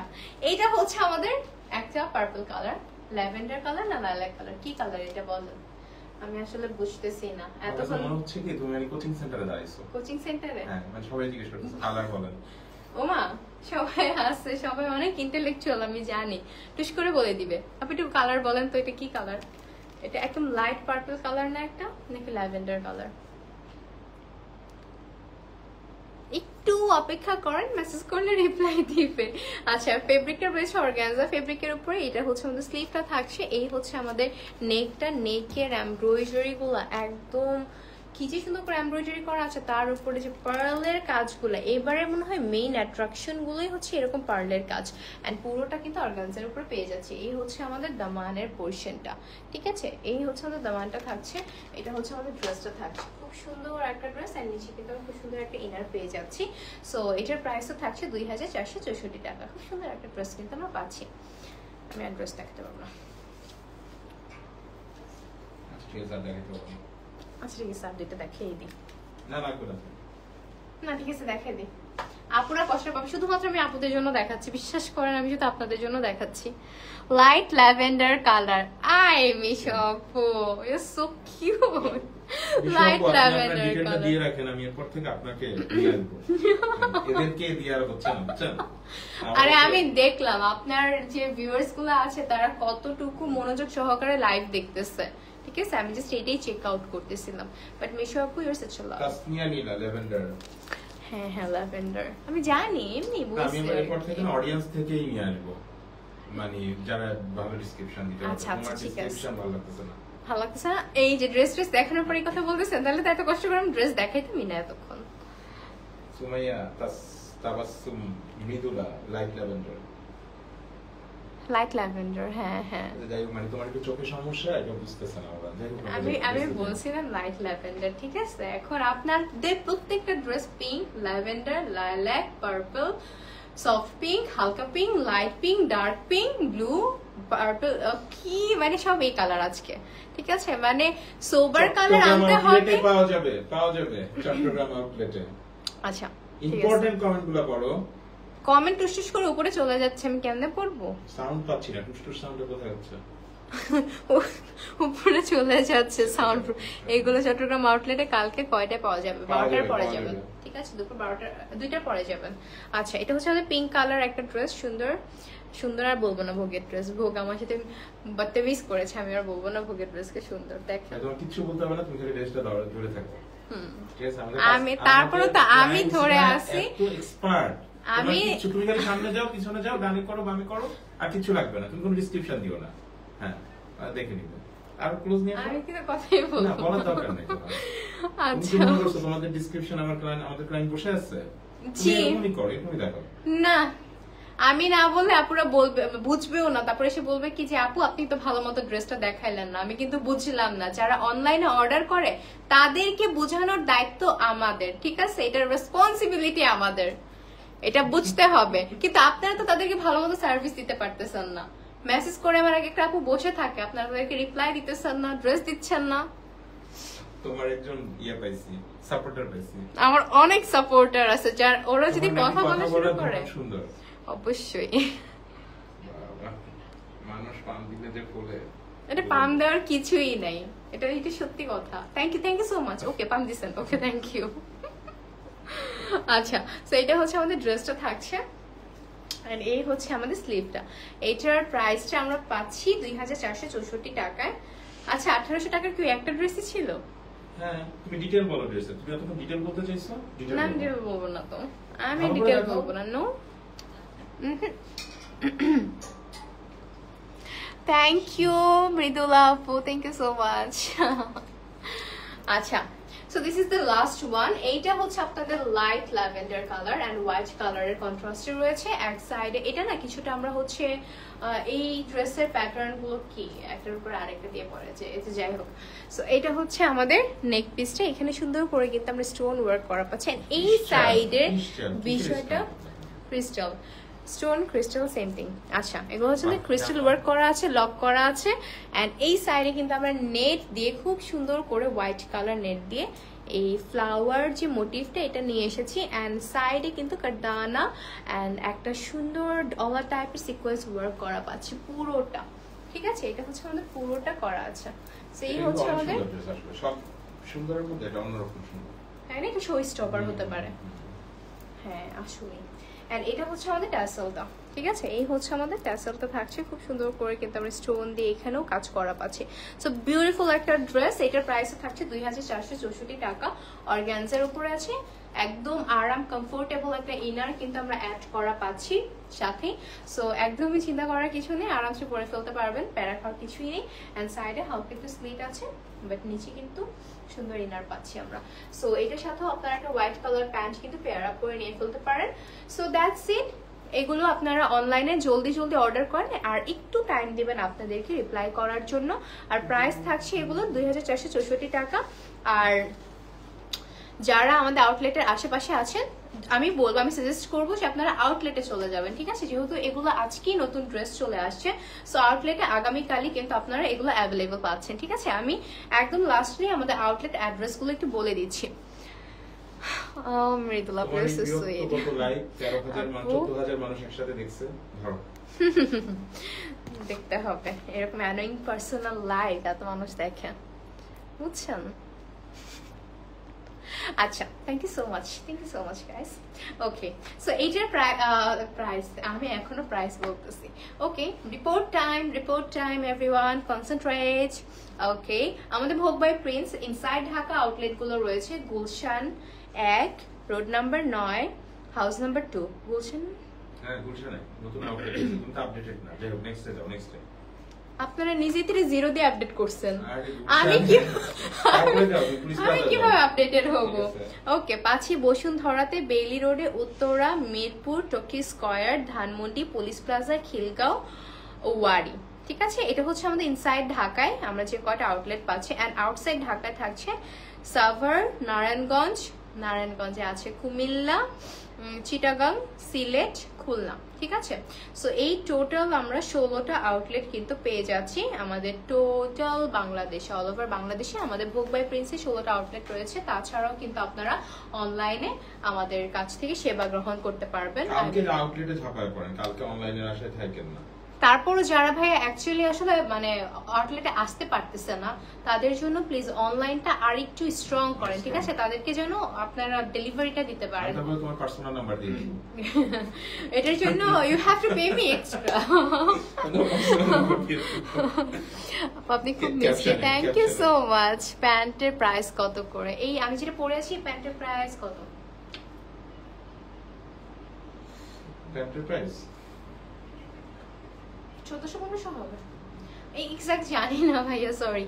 এইটা হচ্ছে আমাদের একটা পার্পল কালার, ল্যাভেন্ডার কালার না লাইলাক কালার, কি কালার এটা বলেন? আমি আসলে বুঝতেছি না। এতক্ষণ মনে হচ্ছে কি তুমি কোচিং সেন্টারে দাঁড়াইছো। কোচিং সেন্টারে? হ্যাঁ, মানে সবাই জিজ্ঞেস করতেছে কালার বলেন। ওমা, সবাই আছে, সবাই অনেক ইন্টেলেকচুয়াল, আমি জানি। টুস করে বলে দিবে। আপনি একটু কালার বলেন তো, এটা কি কালার? এটা একদম লাইট পার্পল কালার না একটা, নাকি ল্যাভেন্ডার কালার? একটু অপেক্ষা করেন, মেসেজ করলে রিপ্লাই দিবে। আচ্ছা, ফেব্রিকটা বেশ অর্গানজা ফেব্রিকের উপরে। এটা হচ্ছে আমাদের স্লিভটা থাকছে, এই হচ্ছে আমাদের নেকটা। নেকের এমব্রয়ডারি গুলা একদম কি যে সুন্দর করে এমব্রয়ডারি করা আছে, তার উপরে যে পার্লের কাজগুলো, এবারে মনে হয় মেইন অ্যাট্রাকশন গুলোই হচ্ছে এরকম পার্লের কাজ। এন্ড পুরোটা কিন্তু অর্গানজার উপরে পেয়ে যাচ্ছে। এই হচ্ছে আমাদের দামানের পোর্শনটা, ঠিক আছে? এই হচ্ছে আমাদের দামানটা থাকছে, এটা হচ্ছে আমাদের ড্রেসটা থাকছে। খুব সুন্দর একটা ড্রেস, আর নিচে কিন্তু খুব সুন্দর একটা ইনার পেয়ে যাচ্ছি। সো এটার প্রাইসও থাকছে 2464 টাকা। খুব সুন্দর একটা ড্রেস কিন্তু আমরা পাচ্ছি। আমি আর ড্রেস দেখাতে পারবো না। আচ্ছা ঠিক আছে, আপডেটটা দেখিয়ে দিই। না ঠিক আছে, দেখিয়ে দিই। আপুরা কষ্ট পাবে, শুধুমাত্র আমি আপুদের জন্য দেখাচ্ছি, বিশ্বাস করেন, আমি শুধু আপনাদের জন্য দেখাচ্ছি। লাইট ল্যাভেন্ডার কালার, আই মিশো আপু, you so cute. Light lavender colour দিয়ে রাখেন, আমি এরপর থেকে আপনাকে দিয়ে দেব। এদেরকে দিয়ে আর হচ্ছে না, বুঝছেন? আরে আমি দেখলাম আপনার যে ভিউয়ার্স গুলো আছে, তারা কতটুকু মনোযোগ সহকারে লাইভ দেখতেছে, ঠিক আছে? আমি জাস্ট এটাই চেক আউট করতেছিলাম। বাট মিশো আপু, you are such a love. Tasmia Nila lavender. হ্যাঁ হ্যাঁ, ল্যাভেন্ডার আমি জানি, এমনি বলছি। আমি এরপর থেকে অডিয়েন্স থেকেই নিয়ে আসবো, মানে যারা ভালো ডেসক্রিপশন দিতে পারে। আচ্ছা আচ্ছা, ঠিক আছে। ডেসক্রিপশন ভালো লাগতেছে না, ভালো লাগতেছে না। এই যে ড্রেস দেখানোর পরে কথা বলতেছেন, তাহলে তো এত কষ্ট করে আমি ড্রেস দেখাইতামই না এতক্ষণ। Sumaiya Tabassum Mridula light lavender. Light lavender, হ্যাঁ হ্যাঁ। যাই হোক, মানে তোমার একটু চোখের সমস্যা, এটা বুঝতেছ না ওরা। আমি বলছিলাম লাইট ল্যাভেন্ডার, ঠিক আছে? এখন আপনাদের প্রত্যেকটা dress pink, lavender, lilac, purple, soft pink, হালকা পিঙ্ক, light pink, dark pink, blue, purple, কি মানে সব এই কালার আজকে, ঠিক আছে? মানে সোবার কালার আনতে হবে। পাওয়া যাবে চট্টগ্রাম আউটলেটে। আচ্ছা, ইম্পর্টেন্ট কমেন্টগুলো পড়ো। কমেন্ট টুসটুস করে উপরে চলে যাচ্ছে, আমি কেমনে পড়বো? সাউন্ড পাচ্ছি না, টুসটুস সাউন্ডটা কোথায় হচ্ছে? উপরে চলে যাচ্ছে সাউন্ড। এইগুলো চট্টগ্রাম আউটলেটে কালকে কয়টায় পাওয়া যাবে? 12টার পরে যাবেন, ঠিক আছে? দুপুর 2টার পরে যাবেন। আচ্ছা, এটা হচ্ছে আমাদের পিঙ্ক কালার একটা ড্রেস, সুন্দর সুন্দর। আর বলবো না ভোগের ড্রেস, ভোগ আমার সাথে বদতমিজ করেছে, আমি আর বলবো না ভোগের ড্রেসকে সুন্দর। দেখেন, তোমার কিছু বলতে হবে না, তুমি খালি ড্রেসটা ধরে থাকো। আমি তারপরে তো আমি ধরে আসি, এক্সপার্ট আমি। তুমি খালি সামনে যাও, পিছনে যাও, ডানে করো, বামে করো, আর কিছু লাগবে না। তুমি কোনো ডেসক্রিপশন দিও না, হ্যাঁ, দেখে নিবে। আর ক্লোজ নিয়ে আমি কি কথাই বলবো না, বলার দরকার নেই। আচ্ছা, তুমি মনে করছো তোমাদের ডেসক্রিপশন আমাদের ক্লায়েন্ট বসে আছে? জি, এমনি করো, এমনি দেখো না। আমি না বললে আপুরা বলবে, বুঝবেও না, তারপরে এসে বলবে কি যে আপু আপনি তো ভালো মতো ড্রেসটা দেখাইলেন না, আমি কিন্তু বুঝলাম না। যারা অনলাইনে অর্ডার করে তাদেরকে বোঝানোর দায়িত্ব আমাদের, ঠিক আছে? এটার রেসপন্সিবিলিটি আমাদের, এটা বুঝতে হবে। কিন্তু আপনারা তো তাদেরকে ভালো মতো সার্ভিস দিতে পারতেছেন না। মেসেজ করে আমার একটা আপু বসে থাকে, আপনারা তাদেরকে রিপ্লাই দিতেছেন না, ড্রেস দিচ্ছেন না। তোমার একজন পাইছি, সাপোর্টার পাইছি। আমার অনেক সাপোর্টার আছে, যার ওরা যদি কথা বলা শুরু করে সুন্দর, অবশ্যই। মানুষ পাম দিলে যে ফলে, এটা পাম দেওয়ার কিছুই নাই, এটা সত্যি কথা। Thank you so much. Okay, পাম দিছেন, ওকে, থ্যাংক ইউ। আচ্ছা, তো এটা হচ্ছে আমাদের ড্রেসটা থাকছে, আর এই হচ্ছে আমাদের স্লিভটা। এইটার প্রাইসটা আমরা পাচ্ছি 2464 টাকায়। আচ্ছা, 1800 টাকার কি একটা ড্রেসই ছিল? হ্যাঁ, তুমি ডিটেইল বলো ড্রেসে। তুমি এতক্ষণ ডিটেইল বলতে চাইছো? না, আমি ডিটেইল বলবো না তো, আমি ডিটেইল বলবো না। নো, থ্যাংক ইউ মৃদুলা আপু, থ্যাংক ইউ সো মাচ। আচ্ছা, so this is the last one. এইটা হচ্ছে আপনাদের light lavender colour and white কালারের কন্ট্রাস্টে রয়েছে এক সাইডে। এটা না কিছুটা আমরা হচ্ছে এই ড্রেসের প্যাটার্ন গুলো কি একটার উপর আরেকটা দিয়ে পড়েছে, এতে যাই হোক। সো এটা হচ্ছে আমাদের নেক পিসটা, এখানে সুন্দর করে কিন্তু আমরা স্টোন ওয়ার্ক করা পাচ্ছি। এই সাইডের বিষয়টা crystal, stone crystal same thing. আচ্ছা, এগুলো হচ্ছে ক্রিস্টাল ওয়ার্ক করা আছে, লক করা আছে। এন্ড এই সাইডে কিন্তু আমরা নেট দিয়ে খুব সুন্দর করে হোয়াইট কালার নেট দিয়ে এই ফ্লাওয়ার যে মোটিভটা এটা নিয়ে এসেছি। এন্ড সাইডে কিন্তু কারদানা এন্ড একটা সুন্দর ডলার টাইপের সিকোয়েন্স ওয়ার্ক করা পাচ্ছি পুরোটা, ঠিক আছে? এটা হচ্ছে আমাদের পুরোটা করা আছে। সেই হচ্ছে আমাদের সব সুন্দরের মধ্যে এটা অন্যরকম সুন্দর। হ্যাঁ, এটা শো স্টপার হতে পারে। হ্যাঁ, আসলে। এন্ড এটা হচ্ছে আমাদের ট্যাসেলটা, ঠিক আছে? এই হচ্ছে আমাদের ট্যাসেলটা থাকছে খুব সুন্দর করে কিন্তু আমরা স্টোন দিয়ে এখানেও কাজ করা পাচ্ছি। সো বিউটিফুল একটা ড্রেস। এটার প্রাইস থাকছে 2464 টাকা। অর্গানজার উপরে আছে, একদম আরাম কমফোর্টেবল একটা ইনার কিন্তু আমরা অ্যাড করা পাচ্ছি সাথে। সো একদমই চিন্তা করার কিছু নেই, আরামসে পরে ফেলতে পারবেন, প্যারা খাওয়ার কিছুই নেই। এন্ড সাইডে হালকা একটু স্লিট আছে, বাট নিচে কিন্তু সুন্দর ইনার পাচ্ছি আমরা। সো এটার সাথেও আপনারা একটা হোয়াইট কালার প্যান্ট কিন্তু পেয়ার আপ করে নিয়ে ফেলতে পারেন। So that's it. এগুলো আপনারা অনলাইনে জলদি জলদি অর্ডার করেন আর একটু টাইম দিবেন আপনাদেরকে রিপ্লাই করার জন্য। আর প্রাইস থাকছে এগুলো 2464 টাকা। আর যারা আমাদের আউটলেটের আশেপাশে আছেন, আমি বলবো, আমি সাজেস্ট করবো যে আপনারা আউটলেটে চলে যাবেন, ঠিক আছে? যেহেতু এগুলো আজকেই নতুন ড্রেস চলে আসছে, সো আউটলেটে আগামীকালই কিন্তু আপনারা এগুলো অ্যাভেলেবল পাচ্ছেন, ঠিক আছে? আমি একদম লাস্টলি আমাদের আউটলেট অ্যাড্রেসগুলো একটু বলে দিচ্ছি। মৃদুলা দেখতে হবে এরকম অ্যানোয়িং পার্সোনাল লাইভ, এত মানুষ দেখেন, বুঝছেন? আচ্ছা, thank you so much guys. Okay, so এইটার প্রাইস আমি এখনো প্রাইস বলতেছি। Okay, report time everyone, concentrate. Okay, আমাদের Vogue by Prince inside Dhaka outlet গুলো রয়েছে Gulshan 1, road number 9, house number 2। Gulshan, হ্যাঁ গুলশানে নতুন আউটলেট, কিন্তু আপডেটেড না। যাই হোক, নেক্সট যাও, নেক্সট ডে। আপনারা নিজে থেকে 0 দিয়ে আপডেট করছেন, আমি কিভাবে আপডেটেড হব? ওকে, পাচ্ছি বসুন্ধরাতে, বেইলি রোডে, Uttara, Mirpur, Tokyo square, Dhanmondi, police plaza, Khilgaon, Wari, ঠিক আছে? এটা হচ্ছে আমাদের ইনসাইড ঢাকায় আমরা যে কয়টা আউটলেট পাচ্ছি। এন্ড আউটসাইড ঢাকায় থাকছে সাভার, নারায়ণগঞ্জে আছে কুমিল্লা, চিটাগাং, সিলেট, খুলনা, ঠিক আছে? সো এই টোটাল আমরা 16টা আউটলেট কিন্তু পেয়ে যাচ্ছি আমাদের টোটাল বাংলাদেশে, অল ওভার বাংলাদেশে আমাদের ভোগ বাই প্রিন্সে 16টা আউটলেট রয়েছে। তাছাড়াও কিন্তু আপনারা অনলাইনে আমাদের কাছ থেকে সেবা গ্রহণ করতে পারবেন। কালকে আউটলেটে ঝাঁপায় পড়েন, কালকে অনলাইনের আশায় থাকেন না। তারপরও যারা ভাই অ্যাকচুয়ালি আসলে মানে আউটলেটে আসতে পারতেছে না, তাদের জন্য প্লিজ অনলাইনটা আর একটু স্ট্রং করেন, ঠিক আছে? তাদেরকে যেন আপনারা ডেলিভারিটা দিতে পারেন। তারপরে তোমার পার্সোনাল নাম্বার দিয়ে দিন। এটার জন্য you have to pay me extra. আপনি খুব মিষ্টি, থ্যাংক ইউ সো মাচ। প্যান্টের প্রাইস কত করে? এই আমি যেটা পরে আছি প্যান্টের প্রাইস কত? প্যান্টের প্রাইস 1400-1500 হবে, এই এক্সাক্ট জানি না ভাইয়া, সরি।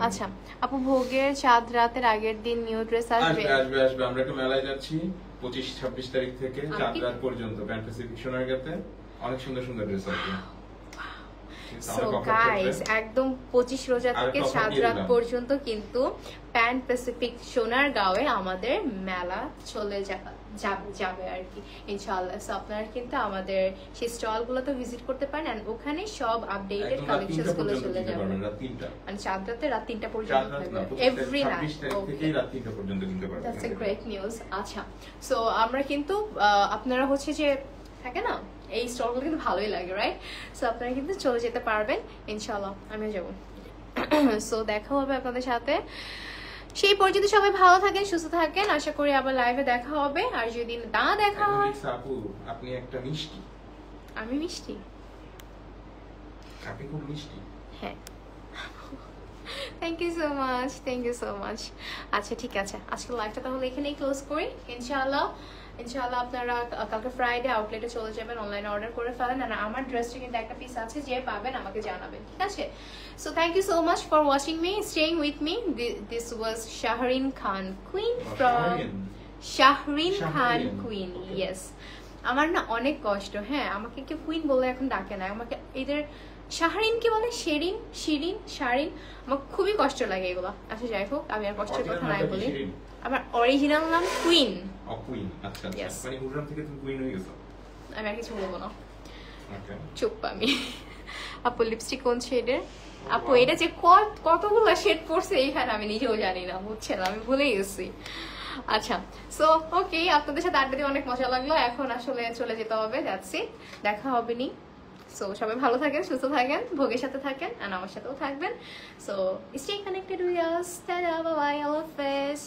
আচ্ছা আপু, ভোগের চাঁদ রাতের আগের দিন নিউ ড্রেস আসবে? আমরা একটা মেলায় যাচ্ছি 25-26 তারিখ থেকে চাঁদ রাত পর্যন্ত প্যান প্যাসিফিক সোনারগাঁতে। অনেক সুন্দর সুন্দর ড্রেস আছে। সো গাইস একদম 25 রোজা থেকে 7 রাত পর্যন্ত কিন্তু প্যান প্যাসিফিক সোনারগাঁওয়ে আমাদের মেলা চলে যাবে আর কি ইনশাআল্লাহ। সো আপনারা কিন্তু আমাদের সেই স্টল গুলোতে ভিজিট করতে পারেন এন্ড ওখানে সব আপডেটেড কালেকশনস গুলো চলে যাবে মানে 7 রাতে রাত 3টা পর্যন্ত থাকবে এভরি নাইট থেকে রাত 3টা পর্যন্ত কিনতে পারবেন। That's a great news. আচ্ছা সো আমরা কিন্তু আপনারা হচ্ছে যে থাকে না এই স্টলগুলো কিন্তু ভালোই লাগে রাইট। সো আপনারা কিন্তু চলে যেতে পারবেন ইনশাআল্লাহ, আমিও যাব। সো দেখা হবে আপনাদের সাথে, সেই পর্যন্ত সবাই ভালো থাকেন সুস্থ থাকেন, আশা করি আবার লাইভে দেখা হবে। আর যদি না দেখা হয় আপু আপনি একটা মিষ্টি। আমি মিষ্টি? আপনি খুব মিষ্টি। হ্যাঁ thank you so much, thank you so much. আচ্ছা ঠিক আছে, আজকে লাইভটা তাহলে এখানেই ক্লোজ করি ইনশাআল্লাহ। ইনশাআল্লাহ আপনারা কালকে ফ্রাইডে আউটলেটে চলে যাবেন, অনলাইনে অর্ডার করে ফেলেন। আর আমার ড্রেসটা কিন্তু একটা পিস আছে, যে পাবেন আমাকে জানাবেন, ঠিক আছে? So thank you so much for watching me, staying with me. This was Shahrin Khan queen from Shahrin Khan queen. Yes, আমার না অনেক কষ্ট, হ্যাঁ আমাকে কেউ কুইন বলে এখন ডাকে না, আমাকে এদের শাহরিন কি বলে, শেরিন, শিরিন, শারিন, আমার খুবই কষ্ট লাগে এগুলো। আচ্ছা যাই হোক, আমি আর কষ্টের কথা নাই বলি, আমার অরিজিনাল নাম কুইন। কুইন, আচ্ছা আচ্ছা, মানে হুররাম থেকে তুমি কুইন হয়ে গেছো। আমি আর কিছু বলবো না, ওকে চুপ আমি। আপু লিপস্টিক কোন শেডের? আপু এটা যে কতগুলো শেড পড়ছে এখানে আমি নিজেও জানি না, বুঝছেন, আমি ভুলে গেছি। আচ্ছা সো ওকে, আপনাদের সাথে আড্ডা দিয়ে অনেক মজা লাগলো, এখন আসলে চলে যেতে হবে, দ্যাটস ইট, দেখা হবে নি। সো সবাই ভালো থাকেন, সুস্থ থাকেন, ভোগের সাথে থাকেন, আর আমার সাথেও থাকবেন। So stay connected with us, tata, bye bye, আল্লাহ হাফেজ।